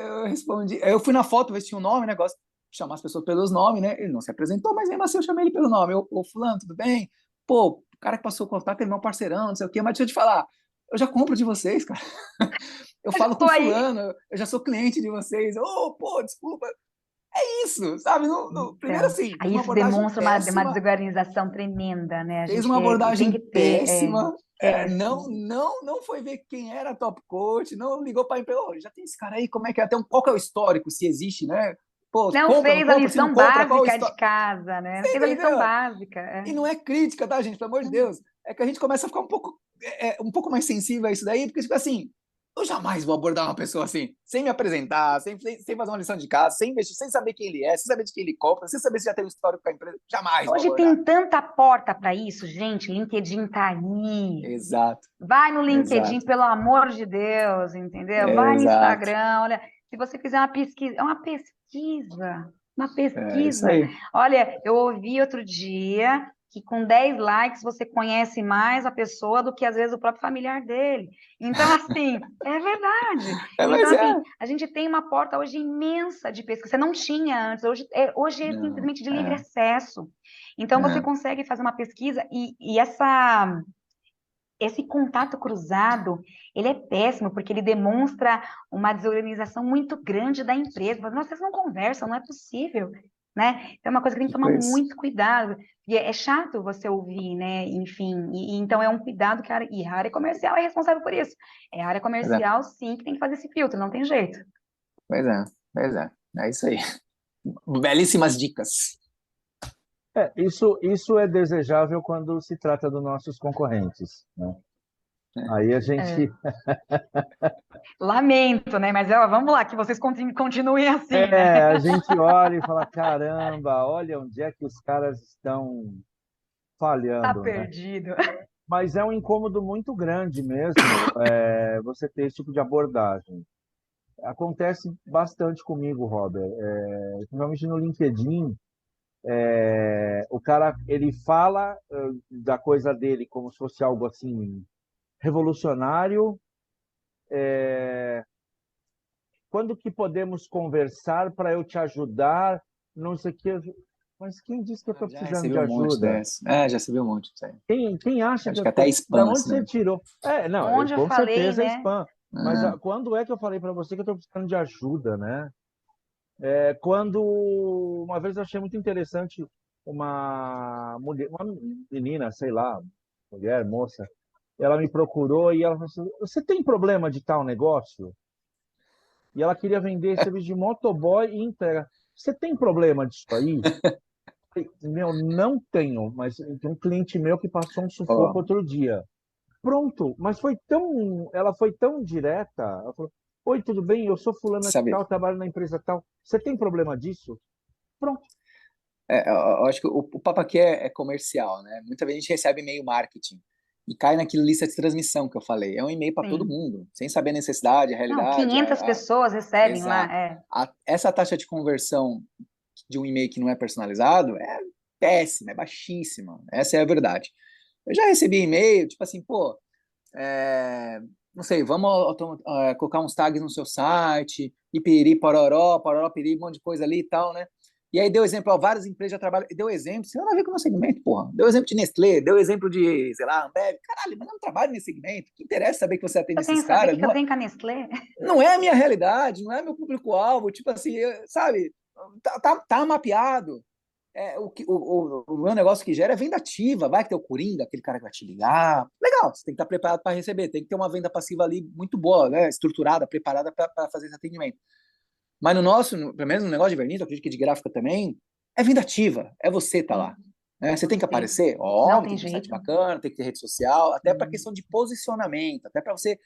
eu respondi. Eu fui na foto ver se tinha um nome, negócio de chamar as pessoas pelos nomes, né? Ele não se apresentou, mas mesmo assim eu chamei ele pelo nome. Ô, fulano, tudo bem? Pô, o cara que passou o contato, ele é meu parceirão, não sei o quê, mas deixa eu te falar, eu já compro de vocês, cara. Eu falo com fulano, eu já sou cliente de vocês. Ô, pô, desculpa. É isso, sabe? Primeiro assim, fez aí uma isso abordagem demonstra uma péssima. desorganização tremenda, né? A Fez gente uma tem que abordagem ter. péssima. Péssimo. Não foi ver quem era top coach, não ligou para a empresa. Oh, já tem esse cara aí, como é que é? Qual que é o histórico, se existe, né? Pô, Não compra, não fez a compra, se não lição compra, qual é o básica de histórico? casa, né? Não Você fez a lição entendeu? básica. E não é crítica, tá, gente? Pelo amor de Deus. É que a gente começa a ficar um pouco mais sensível a isso daí, porque, tipo assim, eu jamais vou abordar uma pessoa assim, sem me apresentar, sem fazer uma lição de casa, sem investir, sem saber quem ele é, sem saber de quem ele compra, sem saber se já tem um histórico com a empresa. Jamais vou Hoje abordar. tem tanta porta para isso, gente. LinkedIn tá aí. Exato. Vai no LinkedIn, Exato. pelo amor de Deus, entendeu? Vai no Exato. Instagram, olha, se você fizer uma pesquisa, é uma pesquisa, uma É isso pesquisa. aí. Olha, eu ouvi outro dia que com 10 likes você conhece mais a pessoa do que às vezes o próprio familiar dele. Então, assim, é verdade. Então, Mas assim, a gente tem uma porta hoje imensa de pesquisa. Você não tinha antes, hoje é Não, simplesmente de livre acesso. Então, você consegue fazer uma pesquisa e esse contato cruzado, ele é péssimo, porque ele demonstra uma desorganização muito grande da empresa. Mas, nossa, vocês não conversam, não é possível, né? Então, é uma coisa que tem que tomar tipo isso. muito cuidado. E é chato você ouvir, né? Enfim, então é um cuidado que e a área comercial é responsável por isso. É a área Pois é, comercial, sim, que tem que fazer esse filtro, não tem jeito. pois é, pois é. É isso aí. Belíssimas dicas. Isso é desejável quando se trata dos nossos concorrentes, né? Aí a gente. Lamento, né? Mas vamos lá, que vocês continuem assim, né? A gente olha e fala: caramba, olha onde é que os caras estão Tá falhando, né? perdido. Mas é um incômodo muito grande mesmo, você ter esse tipo de abordagem. Acontece bastante comigo, Robert. Principalmente no LinkedIn, o cara ele fala da coisa dele como se fosse algo assim revolucionário. Quando que podemos conversar para eu te ajudar? Não sei o que. Mas quem disse que eu estou Já precisando de recebi um monte ajuda? dessa. Já recebi um monte disso aí. Quem acha que Acho eu que até estou. Da spam, onde assim, você né? tirou? Não, Onde eu com falei, certeza é né? spam. Mas quando é que eu falei para você que eu estou precisando de ajuda, né? Quando uma vez eu achei muito interessante uma mulher, uma menina, sei lá, mulher, moça, ela me procurou e ela falou assim: você tem problema de tal negócio? E ela queria vender serviço de motoboy e entrega. Você tem problema disso aí? Meu, não tenho, mas tem um cliente meu que passou um sufoco Ó, outro dia. Pronto, mas ela foi tão direta. Ela falou: oi, tudo bem? Eu sou fulana de sabe, tal, trabalho na empresa tal. Você tem problema disso? Pronto. eu acho que o papo aqui é comercial, né? Muita vez a gente recebe e-mail marketing e cai naquela lista de transmissão que eu falei. É um e-mail para todo Sim. mundo, sem saber a necessidade, a Não, realidade. 500 pessoas recebem lá, Exato. é. Essa taxa de conversão de um e-mail que não é personalizado é péssima, é baixíssima. Essa é a verdade. Eu já recebi e-mail, tipo assim, pô, é, não sei, vamos colocar uns tags no seu site, ipiri, pororó, pororó, piri, um monte de coisa ali e tal, né? E aí deu exemplo, ó, várias empresas já trabalham, deu exemplo, você não a ver com o meu segmento, porra. Deu exemplo de Nestlé, deu exemplo de, sei lá, Ambev. Caralho, mas eu não trabalho nesse segmento. O que interessa saber que você atende Eu esses tenho que saber o caras? que eu Não é, tenho com a Nestlé. não é a minha realidade, não é meu público-alvo. Tipo assim, sabe, tá mapeado. O meu negócio que gera é venda ativa. Vai que tem o Coringa, aquele cara que vai te ligar. Legal, você tem que estar preparado para receber. Tem que ter uma venda passiva ali muito boa, né? Estruturada, preparada para fazer esse atendimento. Mas no nosso, pelo menos no negócio de verniz, eu acredito que de gráfica também, é venda ativa. É você tá lá. Sim, Né? Você tem que sim. aparecer, Não óbvio, tem tem que ter um site jeito. bacana, tem que ter rede social, até para Hum. questão de posicionamento, até para você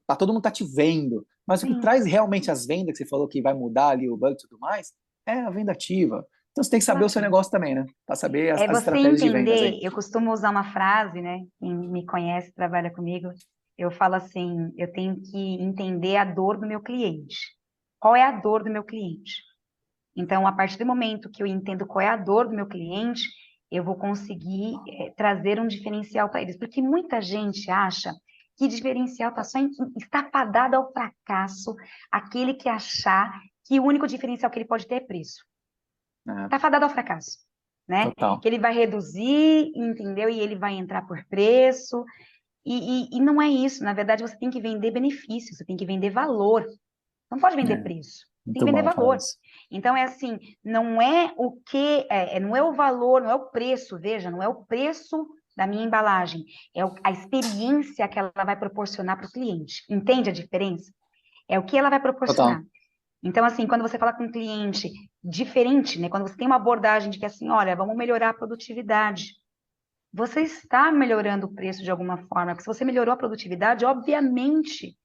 tá todo mundo tá te vendo. Mas o que Sim, traz realmente as vendas, que você falou que vai mudar ali o banco e tudo mais, é a venda ativa. Então você tem que saber o seu exato. negócio também, né? Para saber É as você estratégias de vendas entender, aí. eu costumo usar uma frase, né? Quem me conhece, trabalha comigo, eu falo assim, eu tenho que entender a dor do meu cliente. Qual é a dor do meu cliente? Então, a partir do momento que eu entendo qual é a dor do meu cliente, eu vou conseguir trazer um diferencial para eles. Porque muita gente acha que diferencial está fadado ao fracasso, aquele que achar que o único diferencial que ele pode ter é preço. Né? Está fadado ao fracasso, né? Total. Que ele vai reduzir, entendeu? E ele vai entrar por preço. E não é isso. Na verdade, você tem que vender benefício, você tem que vender valor. Não pode vender É, preço. Tem muito que vender bom falar valor. isso. Então é assim, não é o que, não é o valor, não é o preço, veja, não é o preço da minha embalagem, é a experiência que ela vai proporcionar para o cliente. Entende a diferença? É o que ela vai proporcionar. Total. Então, assim, quando você fala com um cliente diferente, né? Quando você tem uma abordagem de que assim, olha, vamos melhorar a produtividade. Você está melhorando o preço de alguma forma, porque se você melhorou a produtividade, obviamente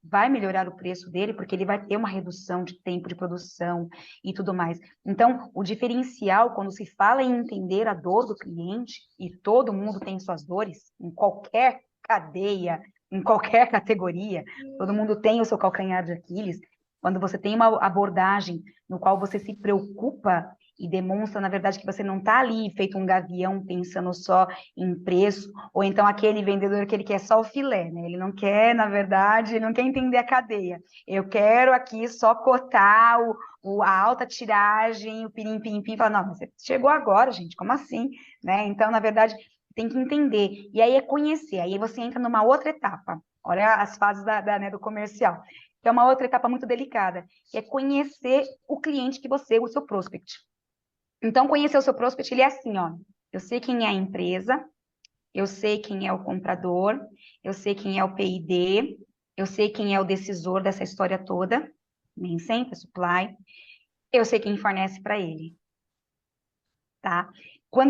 vai melhorar o preço dele, porque ele vai ter uma redução de tempo de produção e tudo mais. Então, o diferencial, quando se fala em entender a dor do cliente, e todo mundo tem suas dores, em qualquer cadeia, em qualquer categoria, todo mundo tem o seu calcanhar de Aquiles. Quando você tem uma abordagem no qual você se preocupa e demonstra, na verdade, que você não está ali feito um gavião pensando só em preço, ou então aquele vendedor que ele quer só o filé, né? Ele não quer, na verdade, ele não quer entender a cadeia. Eu quero aqui só cotar a alta tiragem, o pirim-pim-pim. Fala, não, você chegou agora, gente, como assim? Né? Então, na verdade, tem que entender. E aí é conhecer. Aí você entra numa outra etapa. Olha as fases né, do comercial. Que é uma outra etapa muito delicada, que é conhecer o cliente que você, o seu prospect. Então, conhecer o seu prospect, ele é assim, ó. Eu sei quem é a empresa, eu sei quem é o comprador, eu sei quem é o PID, eu sei quem é o decisor dessa história toda, nem sempre, supply, eu sei quem fornece para ele, tá?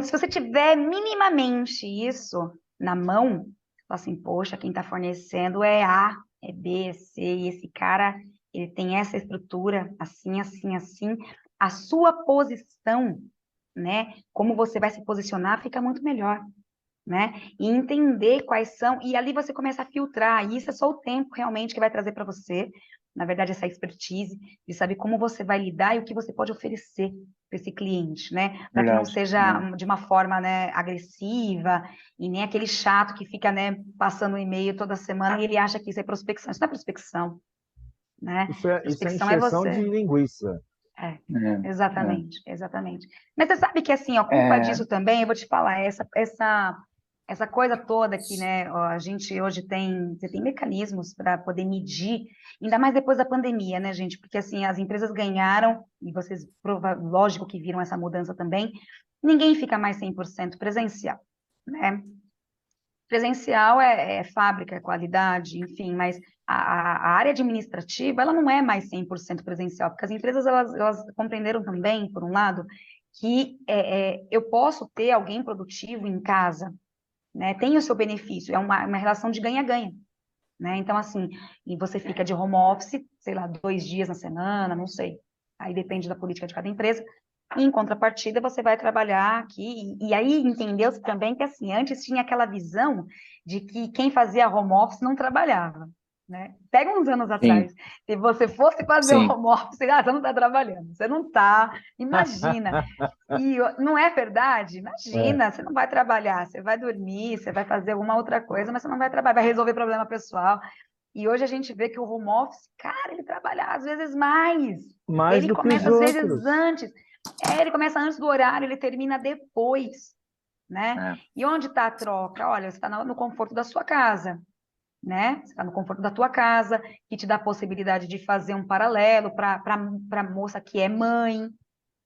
Se você tiver minimamente isso na mão, fala assim, poxa, quem está fornecendo é A, é B, é C, e esse cara, ele tem essa estrutura, assim, assim, assim, a sua posição, né? Como você vai se posicionar fica muito melhor, né? E entender quais são, e ali você começa a filtrar, e isso é só o tempo realmente que vai trazer para você, na verdade, essa expertise de saber como você vai lidar e o que você pode oferecer para esse cliente, né? Para que não Verdade. seja Né? de uma forma, né, agressiva, e nem aquele chato que fica, né, passando um e-mail toda semana e ele acha que isso é prospecção. Isso não é prospecção, né? Isso é Prospecção é encheção de você. linguiça. É, É, exatamente, exatamente. Mas você sabe que assim, a é, culpa é, disso também, eu vou te falar, essa coisa toda que, né, ó, a gente hoje você tem mecanismos para poder medir, ainda mais depois da pandemia, né, gente? Porque assim, as empresas ganharam, e vocês, lógico que viram essa mudança também, ninguém fica mais 100% presencial, né? Presencial é fábrica, é qualidade, enfim, mas a área administrativa, ela não é mais 100% presencial, porque as empresas, elas compreenderam também, por um lado, que eu posso ter alguém produtivo em casa, né? Tem o seu benefício, é uma relação de ganha-ganha, né? Então, assim, e você fica de home office, sei lá, 2 dias na semana, não sei. Aí depende da política de cada empresa. E, em contrapartida, você vai trabalhar aqui. E aí entendeu-se também que, assim, antes tinha aquela visão de que quem fazia home office não trabalhava, né? Pega uns anos Sim, atrás, se você fosse fazer o sim. home office, você não está trabalhando, você não está, imagina. E não é verdade? É, Imagina, você não vai trabalhar, você vai dormir, você vai fazer alguma outra coisa, mas você não vai trabalhar, vai resolver problema pessoal. E hoje a gente vê que o home office, cara, ele trabalha às vezes mais. mais Ele do que os começa às vezes outros. antes. Ele começa antes do horário, ele termina depois, né? É. E onde está a troca? Olha, você está no conforto da sua casa, né? Você está no conforto da tua casa, que te dá a possibilidade de fazer um paralelo para a moça que é mãe,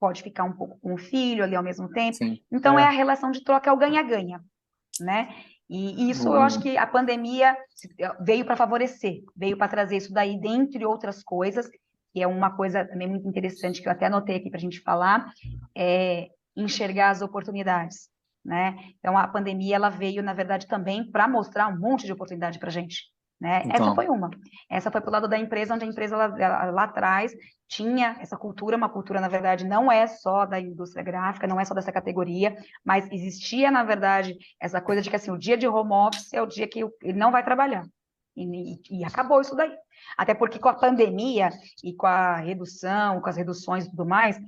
pode ficar um pouco com o filho ali ao mesmo tempo. Sim. Então, é a É, relação de troca, é o ganha-ganha, né? E isso eu acho O- que a pandemia veio para favorecer, veio para trazer isso daí, dentre outras coisas, que é uma coisa também muito interessante que eu até anotei aqui para a gente falar, é enxergar as oportunidades, né? Então, a pandemia, ela veio, na verdade, também para mostrar um monte de oportunidade para a gente, né? Essa Então, foi uma. Essa foi para o lado da empresa, onde a empresa lá atrás tinha essa cultura, uma cultura, na verdade, não é só da indústria gráfica, não é só dessa categoria, mas existia, na verdade, essa coisa de que, assim, o dia de home office é o dia que ele não vai trabalhar. E acabou isso daí. Até porque com a pandemia e com a redução, com as reduções e tudo mais,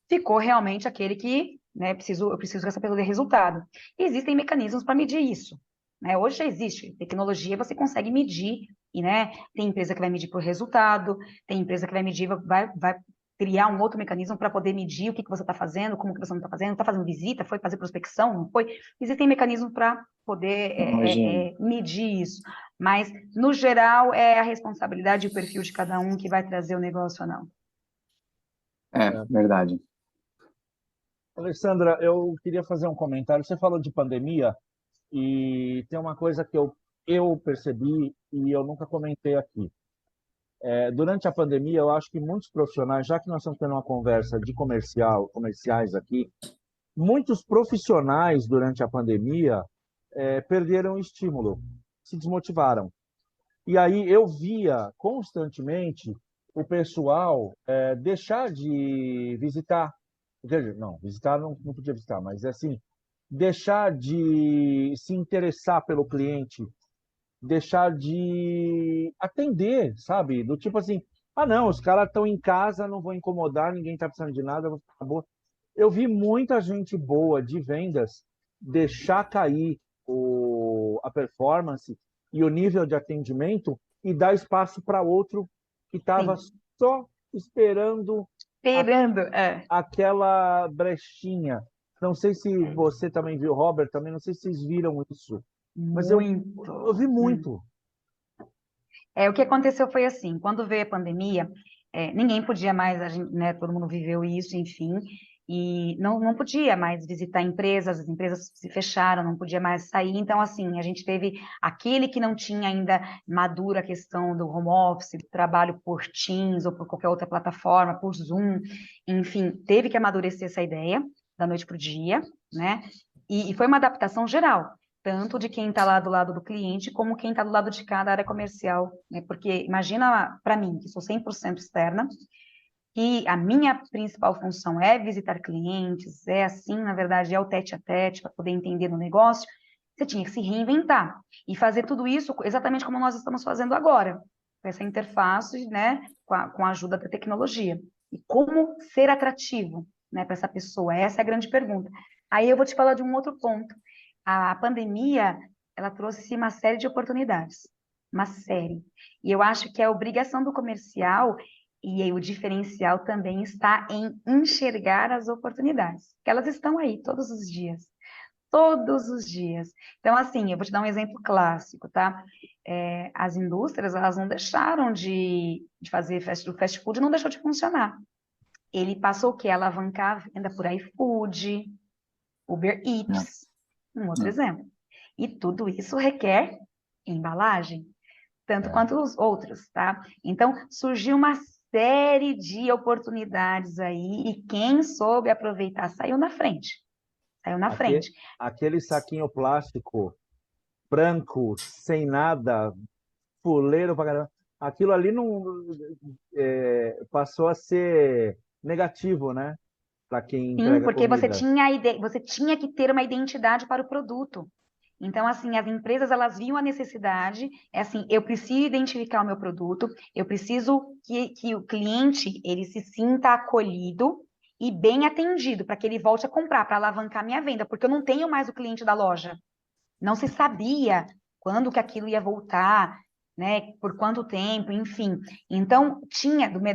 ficou realmente aquele que, né, eu preciso que essa pessoa dê resultado. E existem mecanismos para medir isso, né? Hoje já existe tecnologia, você consegue medir, e, né, tem empresa que vai medir por resultado, tem empresa que vai medir, vai criar um outro mecanismo para poder medir o que você está fazendo, como que você não está fazendo visita, foi fazer prospecção, não foi? Existem mecanismos para poder imagino. medir isso. Mas, no geral, é a responsabilidade e o perfil de cada um que vai trazer o negócio ou não. É, é. verdade. Alessandra, eu queria fazer um comentário. Você falou de pandemia e tem uma coisa que eu percebi e eu nunca comentei aqui. Durante a pandemia, eu acho que muitos profissionais, já que nós estamos tendo uma conversa de comerciais aqui, muitos profissionais durante a pandemia perderam o estímulo, se desmotivaram. E aí eu via constantemente o pessoal deixar de visitar. Quer dizer, não, visitar não podia visitar, mas assim, deixar de se interessar pelo cliente, deixar de atender, sabe? Do tipo assim, ah, não, os caras estão em casa, não vou incomodar, ninguém está precisando de nada, acabou. Eu vi muita gente boa de vendas deixar cair a performance e o nível de atendimento e dar espaço para outro que estava Sim, só esperando esperando, aquela brechinha. Não sei se você também viu, Robert, também não sei se vocês viram isso, mas eu vi muito. muito. O que aconteceu foi assim, quando veio a pandemia, ninguém podia mais, né, todo mundo viveu isso, enfim, e não podia mais visitar empresas, as empresas se fecharam, não podia mais sair, então, assim, a gente teve aquele que não tinha ainda madura a questão do home office, do trabalho por Teams ou por qualquer outra plataforma, por Zoom, enfim, teve que amadurecer essa ideia da noite para o dia, né, e foi uma adaptação geral, tanto de quem está lá do lado do cliente, como quem está do lado de cada área comercial, né? Porque imagina para mim, que sou 100% externa, e a minha principal função é visitar clientes, é assim, na verdade, é o tete a tete, para poder entender no negócio, você tinha que se reinventar e fazer tudo isso exatamente como nós estamos fazendo agora, com essa interface, né, com a ajuda da tecnologia. E como ser atrativo, né, para essa pessoa? Essa é a grande pergunta. Aí eu vou te falar de um outro ponto. A pandemia, ela trouxe uma série de oportunidades, uma série. E eu acho que a obrigação do comercial e aí o diferencial também está em enxergar as oportunidades, que elas estão aí todos os dias. Todos os dias. Então, assim, eu vou te dar um exemplo clássico, tá? As indústrias, elas não deixaram de fazer o fast food, não deixou de funcionar. Ele passou o quê? A alavancar a venda por iFood, Uber É, Eats, um outro é. exemplo. E tudo isso requer embalagem tanto É, quanto os outros, tá? Então, surgiu uma série de oportunidades aí, e quem soube aproveitar saiu na frente. Saiu na frente. Aquele saquinho plástico branco, sem nada, fuleiro pra caramba. Aquilo ali não passou a ser negativo, né? Para quem Sim, entrega porque comida. você tinha que ter uma identidade para o produto. Então, assim, as empresas, elas viam a necessidade, é assim, eu preciso identificar o meu produto, eu preciso que o cliente, ele se sinta acolhido e bem atendido, para que ele volte a comprar, para alavancar minha venda, porque eu não tenho mais o cliente da loja. Não se sabia quando que aquilo ia voltar, né? Por quanto tempo, enfim. Então,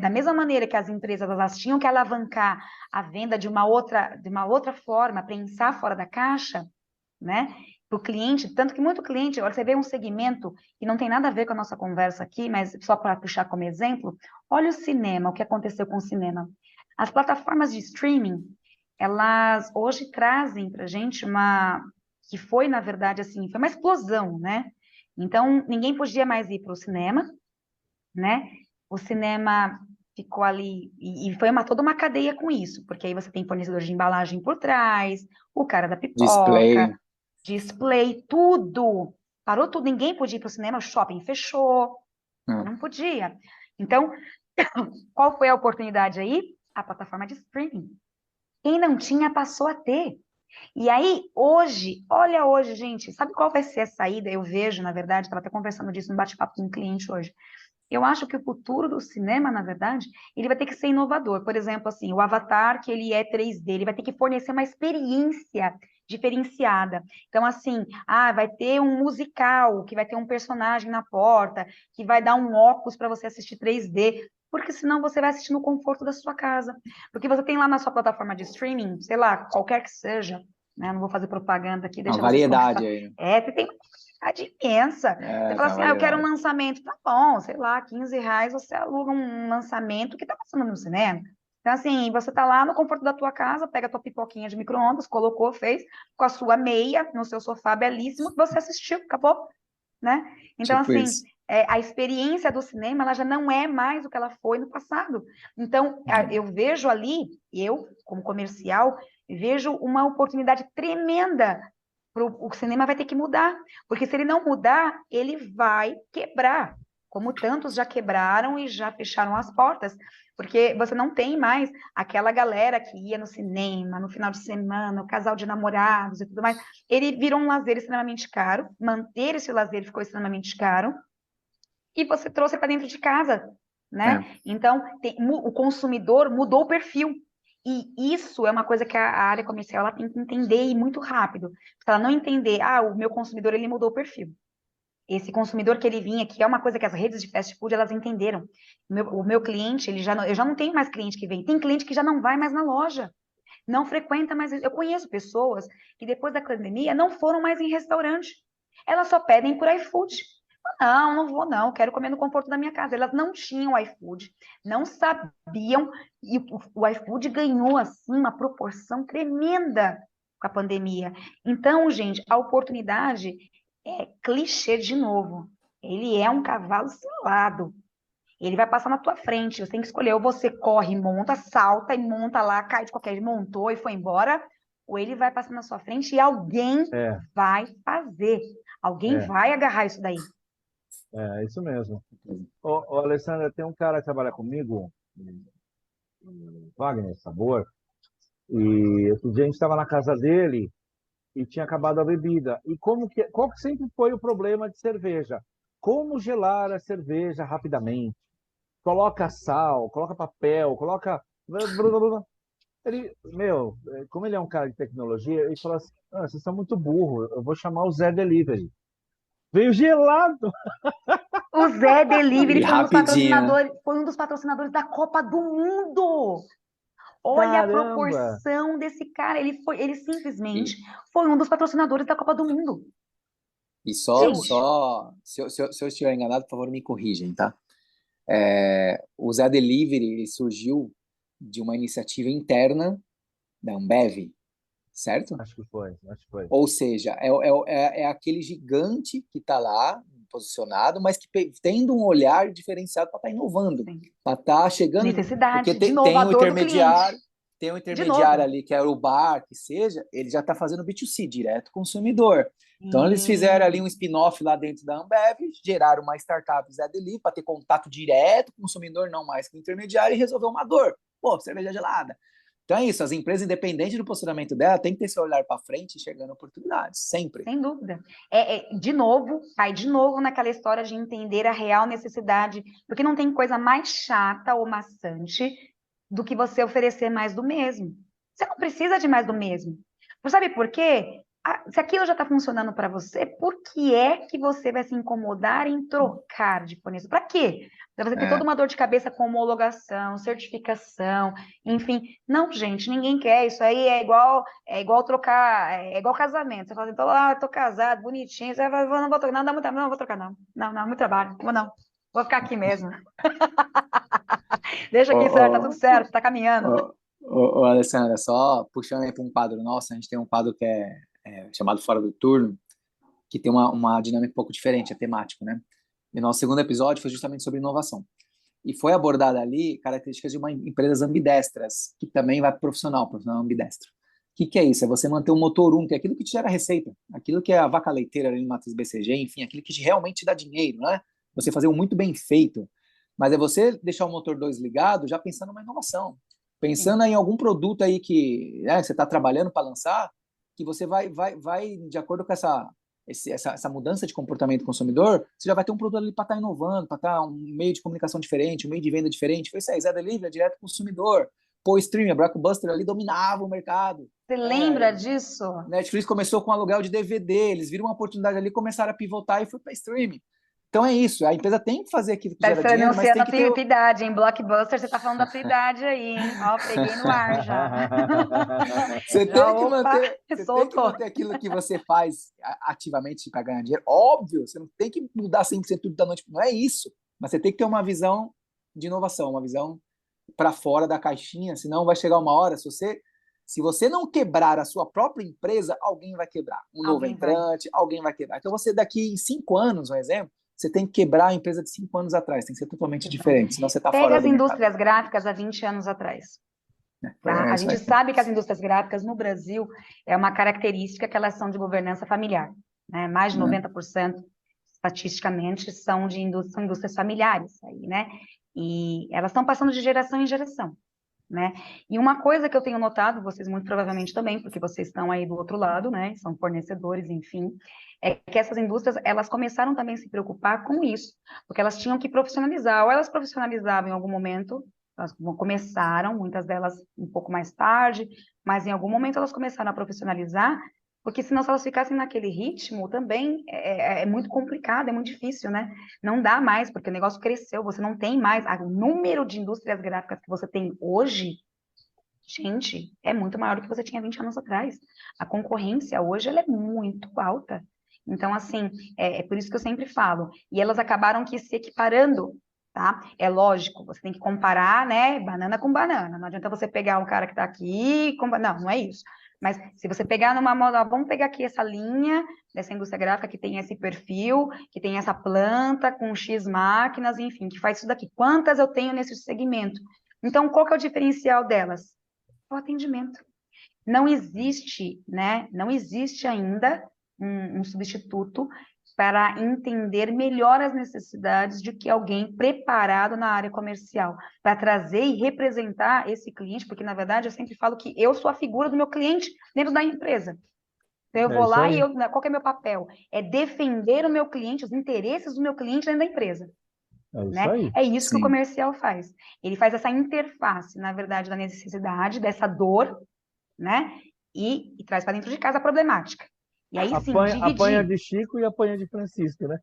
da mesma maneira que as empresas, elas tinham que alavancar a venda de uma outra forma, pensar fora da caixa, né? Para o cliente, tanto que muito cliente, agora você vê um segmento que não tem nada a ver com a nossa conversa aqui, mas só para puxar como exemplo, olha o cinema, o que aconteceu com o cinema. As plataformas de streaming, elas hoje trazem para a gente que foi, na verdade, assim, foi uma explosão, né? Então, ninguém podia mais ir para o cinema, né? O cinema ficou ali, e foi toda uma cadeia com isso, porque aí você tem fornecedor de embalagem por trás, o cara da Display. pipoca, display, tudo. Parou tudo, ninguém podia ir para o cinema, o shopping fechou, Hum. não podia. Então, qual foi a oportunidade aí? A plataforma de streaming. Quem não tinha passou a ter. E aí, hoje, olha hoje, gente, sabe qual vai ser a saída? Eu vejo, na verdade, estava até conversando disso no bate-papo com um cliente hoje. Eu acho que o futuro do cinema, na verdade, ele vai ter que ser inovador. Por exemplo, assim, o Avatar, que ele é 3D, ele vai ter que fornecer uma experiência diferenciada. Então, assim, vai ter um musical, que vai ter um personagem na porta, que vai dar um óculos para você assistir 3D, porque senão você vai assistir no conforto da sua casa. Porque você tem lá na sua plataforma de streaming, sei lá, qualquer que seja, né? Não vou fazer propaganda aqui, Uma deixa vocês variedade conversar. aí, né? Você tem uma variedade imensa. Você fala Tem uma assim, eu quero um variedade. lançamento, tá bom, sei lá, R$ 15 você aluga um lançamento que tá passando no cinema. Então, assim, você tá lá no conforto da tua casa, pega a tua pipoquinha de micro-ondas, colocou, fez, com a sua meia no seu sofá belíssimo, você assistiu, acabou, né? Então, Tipo assim, isso. a experiência do cinema, ela já não é mais o que ela foi no passado. Então, eu vejo ali, como comercial, vejo uma oportunidade tremenda. O cinema vai ter que mudar, porque se ele não mudar, ele vai quebrar, como tantos já quebraram e já fecharam as portas, porque você não tem mais aquela galera que ia no cinema, no final de semana, o casal de namorados e tudo mais. Ele virou um lazer extremamente caro, manter esse lazer ficou extremamente caro, e você trouxe para dentro de casa, É. né? Então, o consumidor mudou o perfil. E isso é uma coisa que a área comercial ela tem que entender e muito rápido. Se ela não entender, o meu consumidor ele mudou o perfil. Esse consumidor que ele vinha, que é uma coisa que as redes de fast food elas entenderam. O meu cliente, eu já não tenho mais cliente que vem. Tem cliente que já não vai mais na loja, não frequenta mais. Eu conheço pessoas que depois da pandemia não foram mais em restaurante. Elas só pedem por iFood. Não, não vou não, quero comer no conforto da minha casa. Elas não tinham iFood, não sabiam, e o iFood ganhou, assim, uma proporção tremenda com a pandemia. Então, gente, a oportunidade é clichê de novo. Ele é um cavalo selado. Ele vai passar na tua frente. Você tem que escolher. Ou você corre, monta, salta e monta lá, cai de qualquer jeito, montou e foi embora. Ou ele vai passar na sua frente e alguém É, vai fazer. Alguém é, vai agarrar isso daí. é isso mesmo. Ô, Alessandra, tem um cara que trabalha comigo, Wagner Sabor, e outro dia a gente estava na casa dele e tinha acabado a bebida. E qual que sempre foi o problema de cerveja? Como gelar a cerveja rapidamente? Coloca sal, coloca papel, coloca. Ele, como ele é um cara de tecnologia, ele falou assim: vocês são muito burros, eu vou chamar o Zé Delivery. Veio gelado. O Zé Delivery E rapidinho, né? foi um dos patrocinadores da Copa do Mundo. Olha a Caramba! proporção desse cara. Ele simplesmente foi um dos patrocinadores da Copa do Mundo. E só, Gente, só se eu estiver enganado, por favor, me corrigem, tá? O Zé Delivery ele surgiu de uma iniciativa interna da Ambev, certo? Acho que foi, acho que foi. Ou seja, é aquele gigante que está lá, posicionado, mas que tendo um olhar diferenciado para estar inovando, para estar chegando... Necessidade, Porque de novo, a dor do cliente. Tem um intermediário ali, que é o bar, que seja, ele já está fazendo B2C, direto consumidor. Então, eles fizeram ali um spin-off lá dentro da Ambev, geraram uma startup Zé Delivery para ter contato direto com o consumidor, não mais com o intermediário, e resolver uma dor. Pô, cerveja gelada. Então é isso, as empresas, independente do posicionamento dela, tem que ter esse olhar para frente e chegando oportunidades, sempre. Sem dúvida. De novo, cai de novo naquela história de entender a real necessidade, porque não tem coisa mais chata ou maçante do que você oferecer mais do mesmo. Você não precisa de mais do mesmo. Sabe por quê? Se aquilo já está funcionando para você, por que é que você vai se incomodar em trocar de fornecedor? Para quê? Para você ter toda uma dor de cabeça com homologação, certificação, enfim. Não, gente, ninguém quer. Isso aí é igual trocar, é igual casamento. Você fala assim, tô casado, bonitinho. Você vai, não vou trocar, não vou trocar, não. Não, muito trabalho. Não. Vou ficar aqui mesmo. Deixa aqui certo, tá tudo certo, tá caminhando. Alessandra, só puxando aí para um quadro nosso, a gente tem um quadro que é chamado Fora do Turno, que tem uma dinâmica um pouco diferente, é temático, né? E nosso segundo episódio foi justamente sobre inovação. E foi abordada ali características de uma empresas ambidestras, que também vai para profissional ambidestro. O que é isso? É você manter o motor que é aquilo que te gera receita, aquilo que é a vaca leiteira ali no Matriz BCG, enfim, aquilo que realmente te dá dinheiro, né? Você fazer um muito bem feito. Mas é você deixar o motor 2 ligado já pensando numa inovação. Pensando em algum produto aí que você está trabalhando para lançar, que você vai de acordo com essa mudança de comportamento do consumidor, você já vai ter um produto ali para estar inovando, para estar um meio de comunicação diferente, um meio de venda diferente. Foi isso aí, Zé Delivery é direto consumidor. Pô, streaming, a Blockbuster ali dominava o mercado. Você lembra disso? Netflix começou com aluguel de DVD, eles viram uma oportunidade ali, começaram a pivotar e foi para streaming. Então é isso, a empresa tem que fazer aquilo que gera dinheiro, mas tem que ter... a tua idade, em Blockbuster, você tá falando da tua idade aí, hein? Ó, peguei no ar já. Você tem que manter aquilo que você faz ativamente para ganhar dinheiro. Óbvio, você não tem que mudar 100% tudo da noite, não é isso. Mas você tem que ter uma visão de inovação, uma visão para fora da caixinha, senão vai chegar uma hora, se você não quebrar a sua própria empresa, alguém vai quebrar. Um novo entrante, alguém vai quebrar. Então você daqui em 5 anos, um exemplo, você tem que quebrar a empresa de 5 anos atrás, tem que ser totalmente diferente, senão você está fora do mercado. Pega as indústrias gráficas há 20 anos atrás. Tá? A gente sabe que as indústrias gráficas no Brasil é uma característica que elas são de governança familiar. Né? Mais de 90%, estatisticamente, são indústrias familiares. Aí, né? E elas estão passando de geração em geração. Né? E uma coisa que eu tenho notado, vocês muito provavelmente também, porque vocês estão aí do outro lado, né? São fornecedores, enfim, é que essas indústrias, elas começaram também a se preocupar com isso, porque elas tinham que profissionalizar, ou elas profissionalizavam em algum momento, elas começaram, muitas delas um pouco mais tarde, mas em algum momento elas começaram a profissionalizar, porque senão se elas ficassem naquele ritmo, também é muito complicado, é muito difícil, né? Não dá mais, porque o negócio cresceu, você não tem mais, o número de indústrias gráficas que você tem hoje, gente, é muito maior do que você tinha 20 anos atrás. A concorrência hoje, ela é muito alta. Então, assim, é por isso que eu sempre falo. E elas acabaram que se equiparando, tá? É lógico, você tem que comparar, né, banana com banana. Não adianta você pegar um cara que está aqui, não é isso. Mas se você pegar numa moda, vamos pegar aqui essa linha dessa indústria gráfica que tem esse perfil, que tem essa planta com X máquinas, enfim, que faz isso daqui. Quantas eu tenho nesse segmento? Então, qual que é o diferencial delas? O atendimento. Não existe, né? Não existe ainda um substituto para entender melhor as necessidades de que alguém preparado na área comercial, para trazer e representar esse cliente, porque, na verdade, eu sempre falo que eu sou a figura do meu cliente dentro da empresa. Então, eu vou lá e qual que é meu papel? É defender o meu cliente, os interesses do meu cliente dentro da empresa. Né? É isso que o comercial faz. Ele faz essa interface, na verdade, da necessidade, dessa dor, né? E traz para dentro de casa a problemática. E aí sim, dividir. Apanha de Chico e apanha de Francisco, né?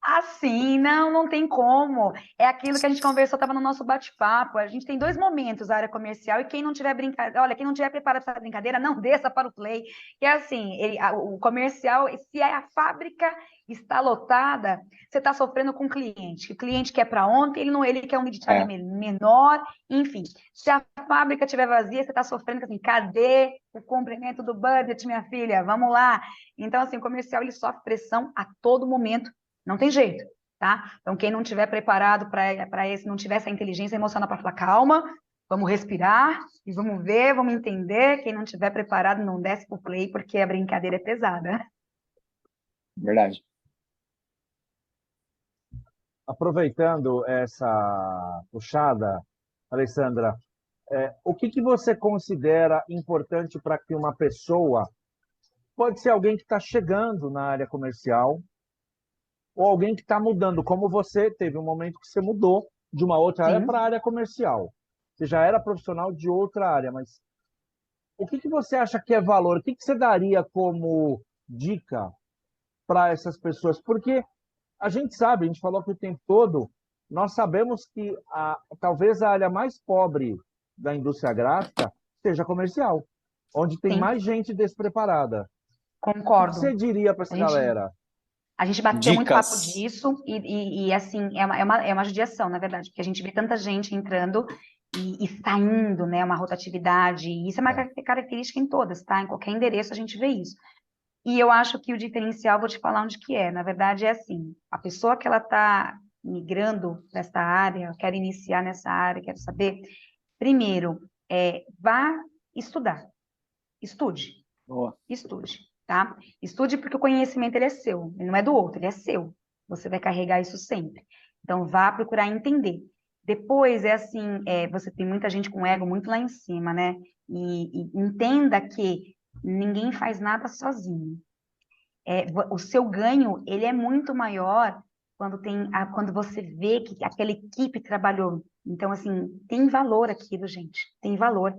Assim, não tem como. É aquilo que a gente conversou, estava no nosso bate-papo. A gente tem 2 momentos, a área comercial, e quem não tiver quem não tiver preparado para essa brincadeira, não desça para o play. Que é assim, o comercial, se a fábrica está lotada, você está sofrendo com o cliente quer para ontem, ele quer um lead time menor, enfim. Se a fábrica estiver vazia, você está sofrendo assim, cadê o comprimento do budget, minha filha? Vamos lá. Então, assim, o comercial, ele sofre pressão a todo momento, Não tem jeito, tá? Então, quem não tiver preparado para esse, não tiver essa inteligência emocional para falar, calma, vamos respirar e vamos ver, vamos entender. Quem não tiver preparado, não desce pro play, porque a brincadeira é pesada. Verdade. Aproveitando essa puxada, Alessandra, o que você considera importante para que uma pessoa, pode ser alguém que está chegando na área comercial, ou alguém que está mudando, como você teve um momento que você mudou de uma outra área Sim. para a área comercial. Você já era profissional de outra área, mas o que você acha que é valor? O que você daria como dica para essas pessoas? Porque a gente sabe, a gente falou aqui o tempo todo, nós sabemos que talvez a área mais pobre da indústria gráfica seja comercial, onde tem Sim, mais gente despreparada. O que você concordo. diria para A essa gente, galera? a gente bateu muito papo Dicas. disso e assim, é uma judiação, na verdade, porque a gente vê tanta gente entrando e saindo, né? Uma rotatividade, e isso é uma É, característica em todas, tá? Em qualquer endereço a gente vê isso. E eu acho que o diferencial, vou te falar onde que é. Na verdade, é assim, a pessoa que ela está migrando nessa área, quer iniciar nessa área, quer saber, primeiro, vá estudar. Estude. Boa. Estude, tá? Estude porque o conhecimento ele é seu, ele não é do outro, ele é seu. Você vai carregar isso sempre. Então, vá procurar entender. Depois, é assim, você tem muita gente com ego muito lá em cima, né? E entenda que ninguém faz nada sozinho. O seu ganho, ele é muito maior quando você vê que aquela equipe trabalhou. Então, assim, tem valor aquilo, gente, tem valor.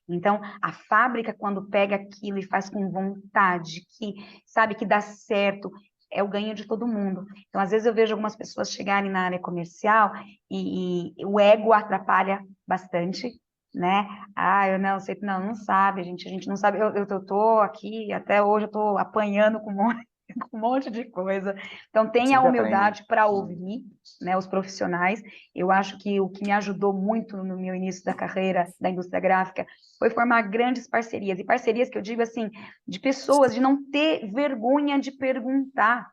Então, a fábrica, quando pega aquilo e faz com vontade, que sabe que dá certo, é o ganho de todo mundo. Então, às vezes eu vejo algumas pessoas chegarem na área comercial e o ego atrapalha bastante, né? Ah, eu não sei, não, não sabe, a gente não sabe. Eu tô aqui, até hoje eu tô apanhando com um monte, com um monte de coisa. Então, tenha a Sempre aprende. humildade para ouvir, né, os profissionais. Eu acho que o que me ajudou muito no meu início da carreira da indústria gráfica foi formar grandes parcerias, e parcerias que eu digo assim, de pessoas, de não ter vergonha de perguntar.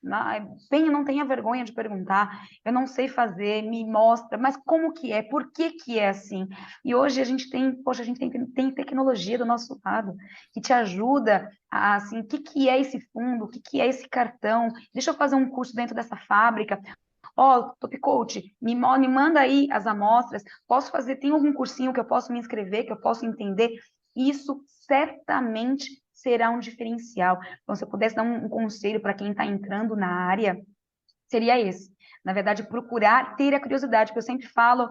Não tenha vergonha de perguntar, eu não sei fazer, me mostra, mas como que é, por que que é assim? E hoje a gente tem, poxa, a gente tem tecnologia do nosso lado, que te ajuda a, assim, o que que é esse fundo, o que que é esse cartão, deixa eu fazer um curso dentro dessa fábrica, Top Coach, me manda aí as amostras, posso fazer, tem algum cursinho que eu posso me inscrever, que eu posso entender? Isso certamente será um diferencial. Então, se eu pudesse dar um conselho para quem está entrando na área, seria esse. Na verdade, procurar ter a curiosidade, que eu sempre falo,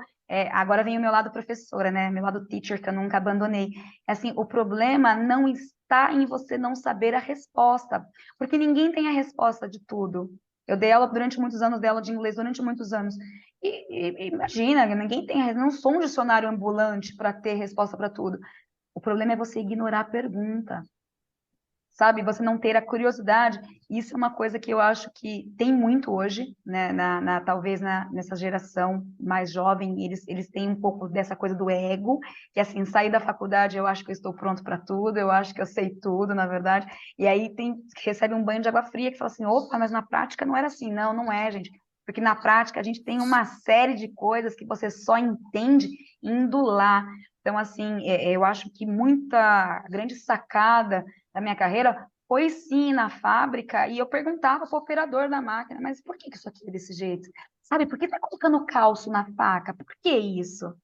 agora vem o meu lado professora, né? Meu lado teacher, que eu nunca abandonei. Assim, o problema não está em você não saber a resposta, porque ninguém tem a resposta de tudo. Eu dei aula durante muitos anos, dei aula de inglês durante muitos anos. E imagina, ninguém tem, não sou um dicionário ambulante para ter resposta para tudo. O problema é você ignorar a pergunta, sabe? Você não ter a curiosidade. Isso é uma coisa que eu acho que tem muito hoje, né? Talvez nessa geração mais jovem, eles têm um pouco dessa coisa do ego, que assim, sair da faculdade, eu acho que eu estou pronto para tudo, eu acho que eu sei tudo, na verdade. E aí recebe um banho de água fria que fala assim, opa, mas na prática não era assim. Não, não é, gente. Porque na prática a gente tem uma série de coisas que você só entende indo lá. Então, assim, eu acho que muita grande sacada da minha carreira foi sim na fábrica e eu perguntava para o operador da máquina, mas por que isso aqui é desse jeito? Sabe, por que tá colocando cálcio na faca? Por que isso?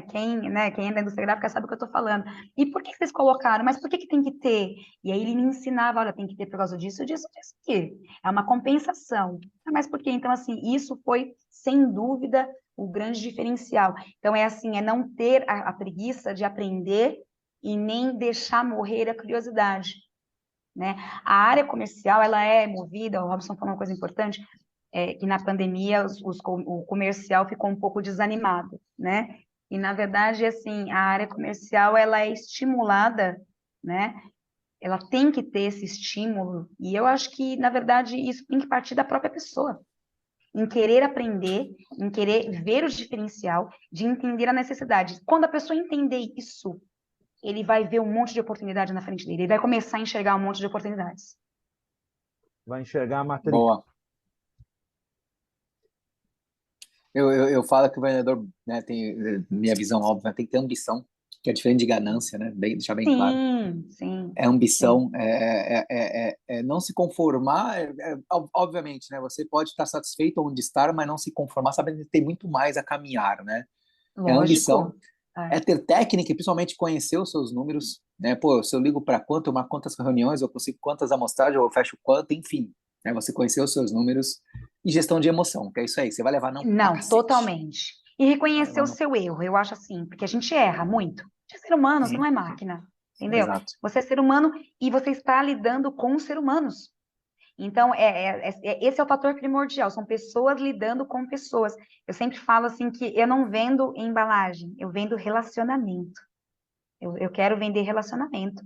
Quem é da indústria gráfica sabe o que eu estou falando. E por que vocês colocaram? Mas por que tem que ter? E aí ele me ensinava, olha, tem que ter por causa disso, disso, disso aqui. É uma compensação. Mas por quê? Então, assim, isso foi, sem dúvida, o grande diferencial. Então, é assim, é não ter a preguiça de aprender e nem deixar morrer a curiosidade, né? A área comercial, ela é movida, o Robson falou uma coisa importante, que na pandemia o comercial ficou um pouco desanimado, né? E, na verdade, assim, a área comercial, ela é estimulada, né? Ela tem que ter esse estímulo, e eu acho que, na verdade, isso tem que partir da própria pessoa, em querer aprender, em querer ver o diferencial, de entender a necessidade. Quando a pessoa entender isso, ele vai ver um monte de oportunidade na frente dele, ele vai começar a enxergar um monte de oportunidades. Vai enxergar a Matrix. Boa. Eu falo que o vendedor, né, tem, minha visão óbvia, tem que ter ambição, que é diferente de ganância, né? Deixar bem claro. Sim, sim, É sim. ambição, é não se conformar, obviamente, né? Você pode estar satisfeito onde estar, mas não se conformar, sabendo que tem muito mais a caminhar, né? É ambição, Lógico. É. é ter técnica e principalmente conhecer os seus números, né? Pô, se eu ligo para quanto, eu marco quantas reuniões, eu consigo quantas amostragens, eu fecho quanto, enfim, né? Você conhecer os seus números e gestão de emoção, que é isso aí, você vai levar não pra Não, cacete. totalmente. E Vai reconhecer levar o não. seu erro, eu acho assim, porque a gente erra muito. A gente é ser humano, você não Sim, é máquina, entendeu? exato. Você é ser humano e você está lidando com ser humanos. Então, esse é o fator primordial, são pessoas lidando com pessoas. Eu sempre falo assim que eu não vendo embalagem, eu vendo relacionamento. Eu quero vender relacionamento.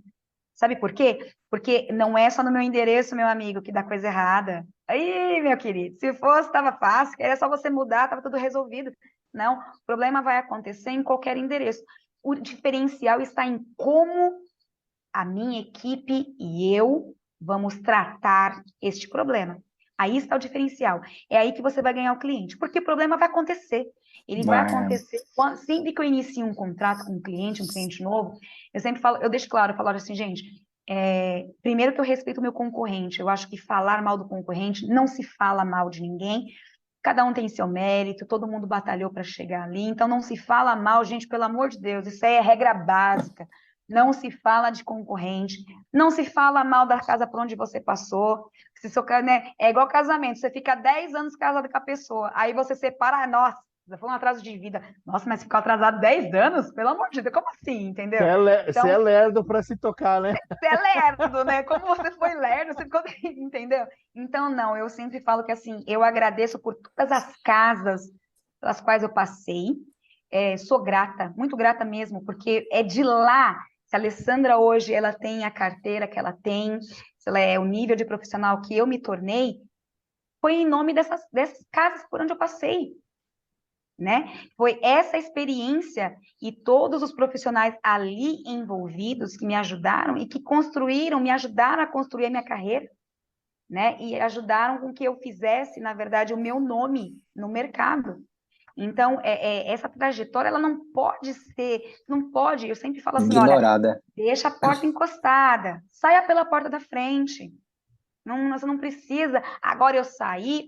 Sabe por quê? Porque não é só no meu endereço, meu amigo, que dá coisa errada. Aí, meu querido, se fosse, estava fácil, era só você mudar, estava tudo resolvido. Não, o problema vai acontecer em qualquer endereço. O diferencial está em como a minha equipe e eu vamos tratar este problema. Aí está o diferencial. É aí que você vai ganhar o cliente, porque o problema vai acontecer. Ele vai É, acontecer sempre que eu inicio um contrato com um cliente novo, eu sempre falo, eu deixo claro, eu falo assim, gente, primeiro que eu respeito o meu concorrente, eu acho que falar mal do concorrente não se fala mal de ninguém, cada um tem seu mérito, todo mundo batalhou para chegar ali, então não se fala mal, gente, pelo amor de Deus, isso aí é regra básica. Não se fala de concorrente, não se fala mal da casa por onde você passou. Se seu, né, é igual casamento, você fica 10 anos casado com a pessoa, aí você separa, nossa, foi um atraso de vida. Nossa, mas ficou atrasado 10 anos? Pelo amor de Deus, como assim, Você entendeu? é, você é Então, lerdo para se tocar, né? você é lerdo, né? Como você foi lerdo, você ficou... entendeu? Então, não, eu sempre falo que assim, eu agradeço por todas as casas pelas quais eu passei. Sou grata, muito grata mesmo, porque é de lá. Se a Alessandra hoje ela tem a carteira que ela tem, se ela é o nível de profissional que eu me tornei, foi em nome dessas casas por onde eu passei, né? Foi essa experiência e todos os profissionais ali envolvidos que me ajudaram e que construíram, me ajudaram a construir a minha carreira, né? E ajudaram com que eu fizesse, na verdade, o meu nome no mercado. Então, essa trajetória, ela não pode ser, não pode, eu sempre falo assim, olha, ignorada. deixa a porta encostada, saia pela porta da frente. Não, você não precisa, agora eu saí,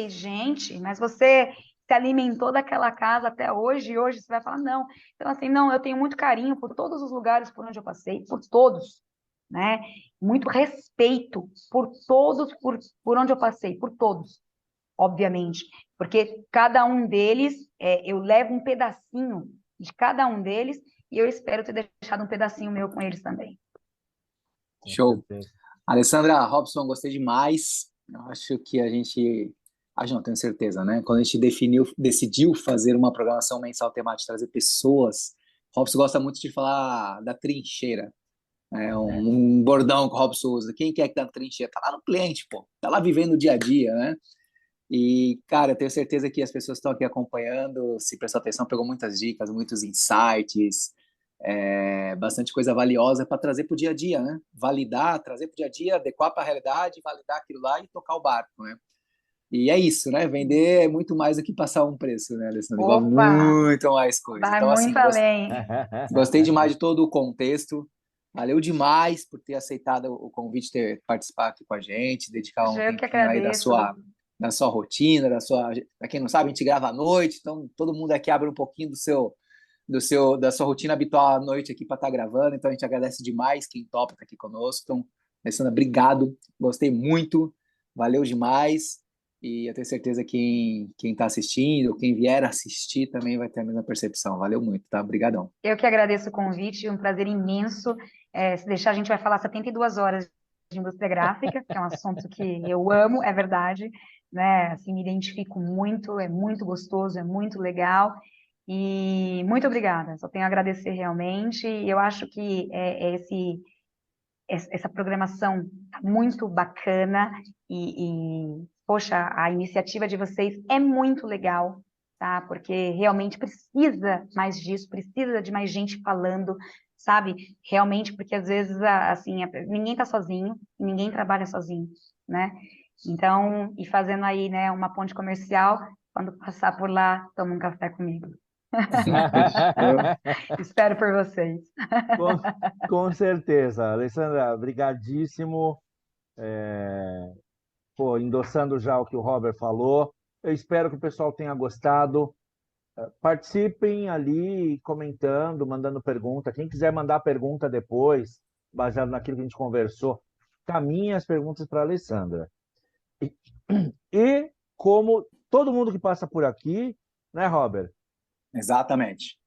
gente, mas você se alimentou daquela casa até hoje, e hoje você vai falar, não. Então, assim, não, eu tenho muito carinho por todos os lugares por onde eu passei, por todos, né? Muito respeito por todos, por onde eu passei, por todos, obviamente, porque cada um deles, eu levo um pedacinho de cada um deles, e eu espero ter deixado um pedacinho meu com eles também. Com Show. certeza. Alessandra, Robson, gostei demais. Eu acho que a gente. Acho não, tenho certeza, né? Quando a gente decidiu fazer uma programação mensal temática, trazer pessoas, Robson gosta muito de falar da trincheira. É É. um bordão que o Robson usa. Quem quer que tá na trincheira? Tá lá no cliente, pô. Tá lá vivendo o dia a dia, né? E, cara, eu tenho certeza que as pessoas que estão aqui acompanhando, se prestar atenção, pegou muitas dicas, muitos insights, bastante coisa valiosa para trazer para o dia a dia, né? Validar, trazer para o dia a dia, adequar para a realidade, validar aquilo lá e tocar o barco, né? E é isso, né? Vender é muito mais do que passar um preço, né, Alessandro? Envolve Opa, muito mais coisa. vai Então, muito assim, além. gostei demais de todo o contexto. Valeu demais por ter aceitado o convite, ter participar aqui com a gente, dedicar um Eu que tempinho aí agradeço. da sua rotina, para quem não sabe, a gente grava à noite, então todo mundo aqui abre um pouquinho da sua rotina habitual à noite aqui para estar gravando. Então a gente agradece demais quem topa estar aqui conosco. Então, Alessandra, obrigado. Gostei muito. Valeu demais. E eu tenho certeza que quem está assistindo, quem vier assistir, também vai ter a mesma percepção. Valeu muito, tá? Obrigadão. Eu que agradeço o convite, um prazer imenso. Se deixar, a gente vai falar 72 horas de indústria gráfica, que é um assunto que eu amo, é verdade, né? Assim, me identifico muito, é muito gostoso, é muito legal. E muito obrigada, só tenho a agradecer realmente. E eu acho que essa programação tá muito bacana poxa, a iniciativa de vocês é muito legal, tá? Porque realmente precisa mais disso, precisa de mais gente falando, sabe? Realmente, porque às vezes, assim, ninguém tá sozinho, ninguém trabalha sozinho, né? Então, e fazendo aí, né, uma ponte comercial, Quando passar por lá, toma um café comigo. Espero por vocês. Com certeza. Alessandra, brigadíssimo. Pô, endossando já o que o Robert falou. Eu espero que o pessoal tenha gostado. Participem ali comentando, mandando pergunta. Quem quiser mandar pergunta depois, baseado naquilo que a gente conversou, caminhe as perguntas para a Alessandra. E como todo mundo que passa por aqui, né, Robert? Exatamente.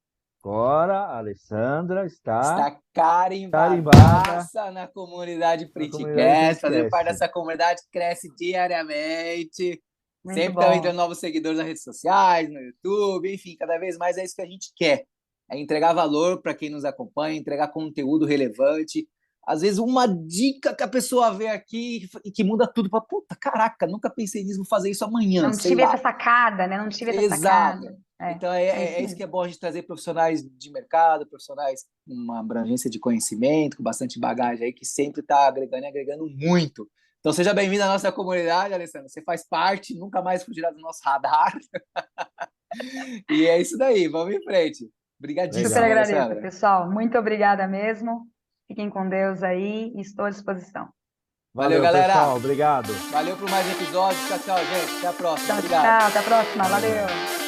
Agora a Alessandra Está carimbada carimbadaça na comunidade na comunidade Printcast, fazendo parte Printcast. dessa comunidade que cresce diariamente. Muito Sempre estão bom. entrando novos seguidores nas redes sociais, no YouTube, enfim, cada vez mais é isso que a gente quer. É entregar valor para quem nos acompanha, entregar conteúdo relevante. Às vezes, uma dica que a pessoa vê aqui e que muda tudo. Para puta, caraca, nunca pensei nisso, vou fazer isso amanhã, Não sei tive essa lá. sacada, né? Não tive essa Exato. sacada. Então, É isso que é bom a gente trazer profissionais de mercado, profissionais com uma abrangência de conhecimento, com bastante bagagem aí, que sempre está agregando e agregando muito. Então, seja bem-vindo à nossa comunidade, Alessandro. Você faz parte, nunca mais fugirá do nosso radar. E é isso daí, vamos em frente. Obrigadíssimo, Super agradeço, Alessandra. pessoal. Muito obrigada mesmo. Fiquem com Deus aí e estou à disposição. Valeu, galera. Pessoal. Obrigado. Valeu por mais um episódio. Tchau, tchau, gente. Até a próxima. Tchau, Obrigado. tchau. Até a próxima. Valeu.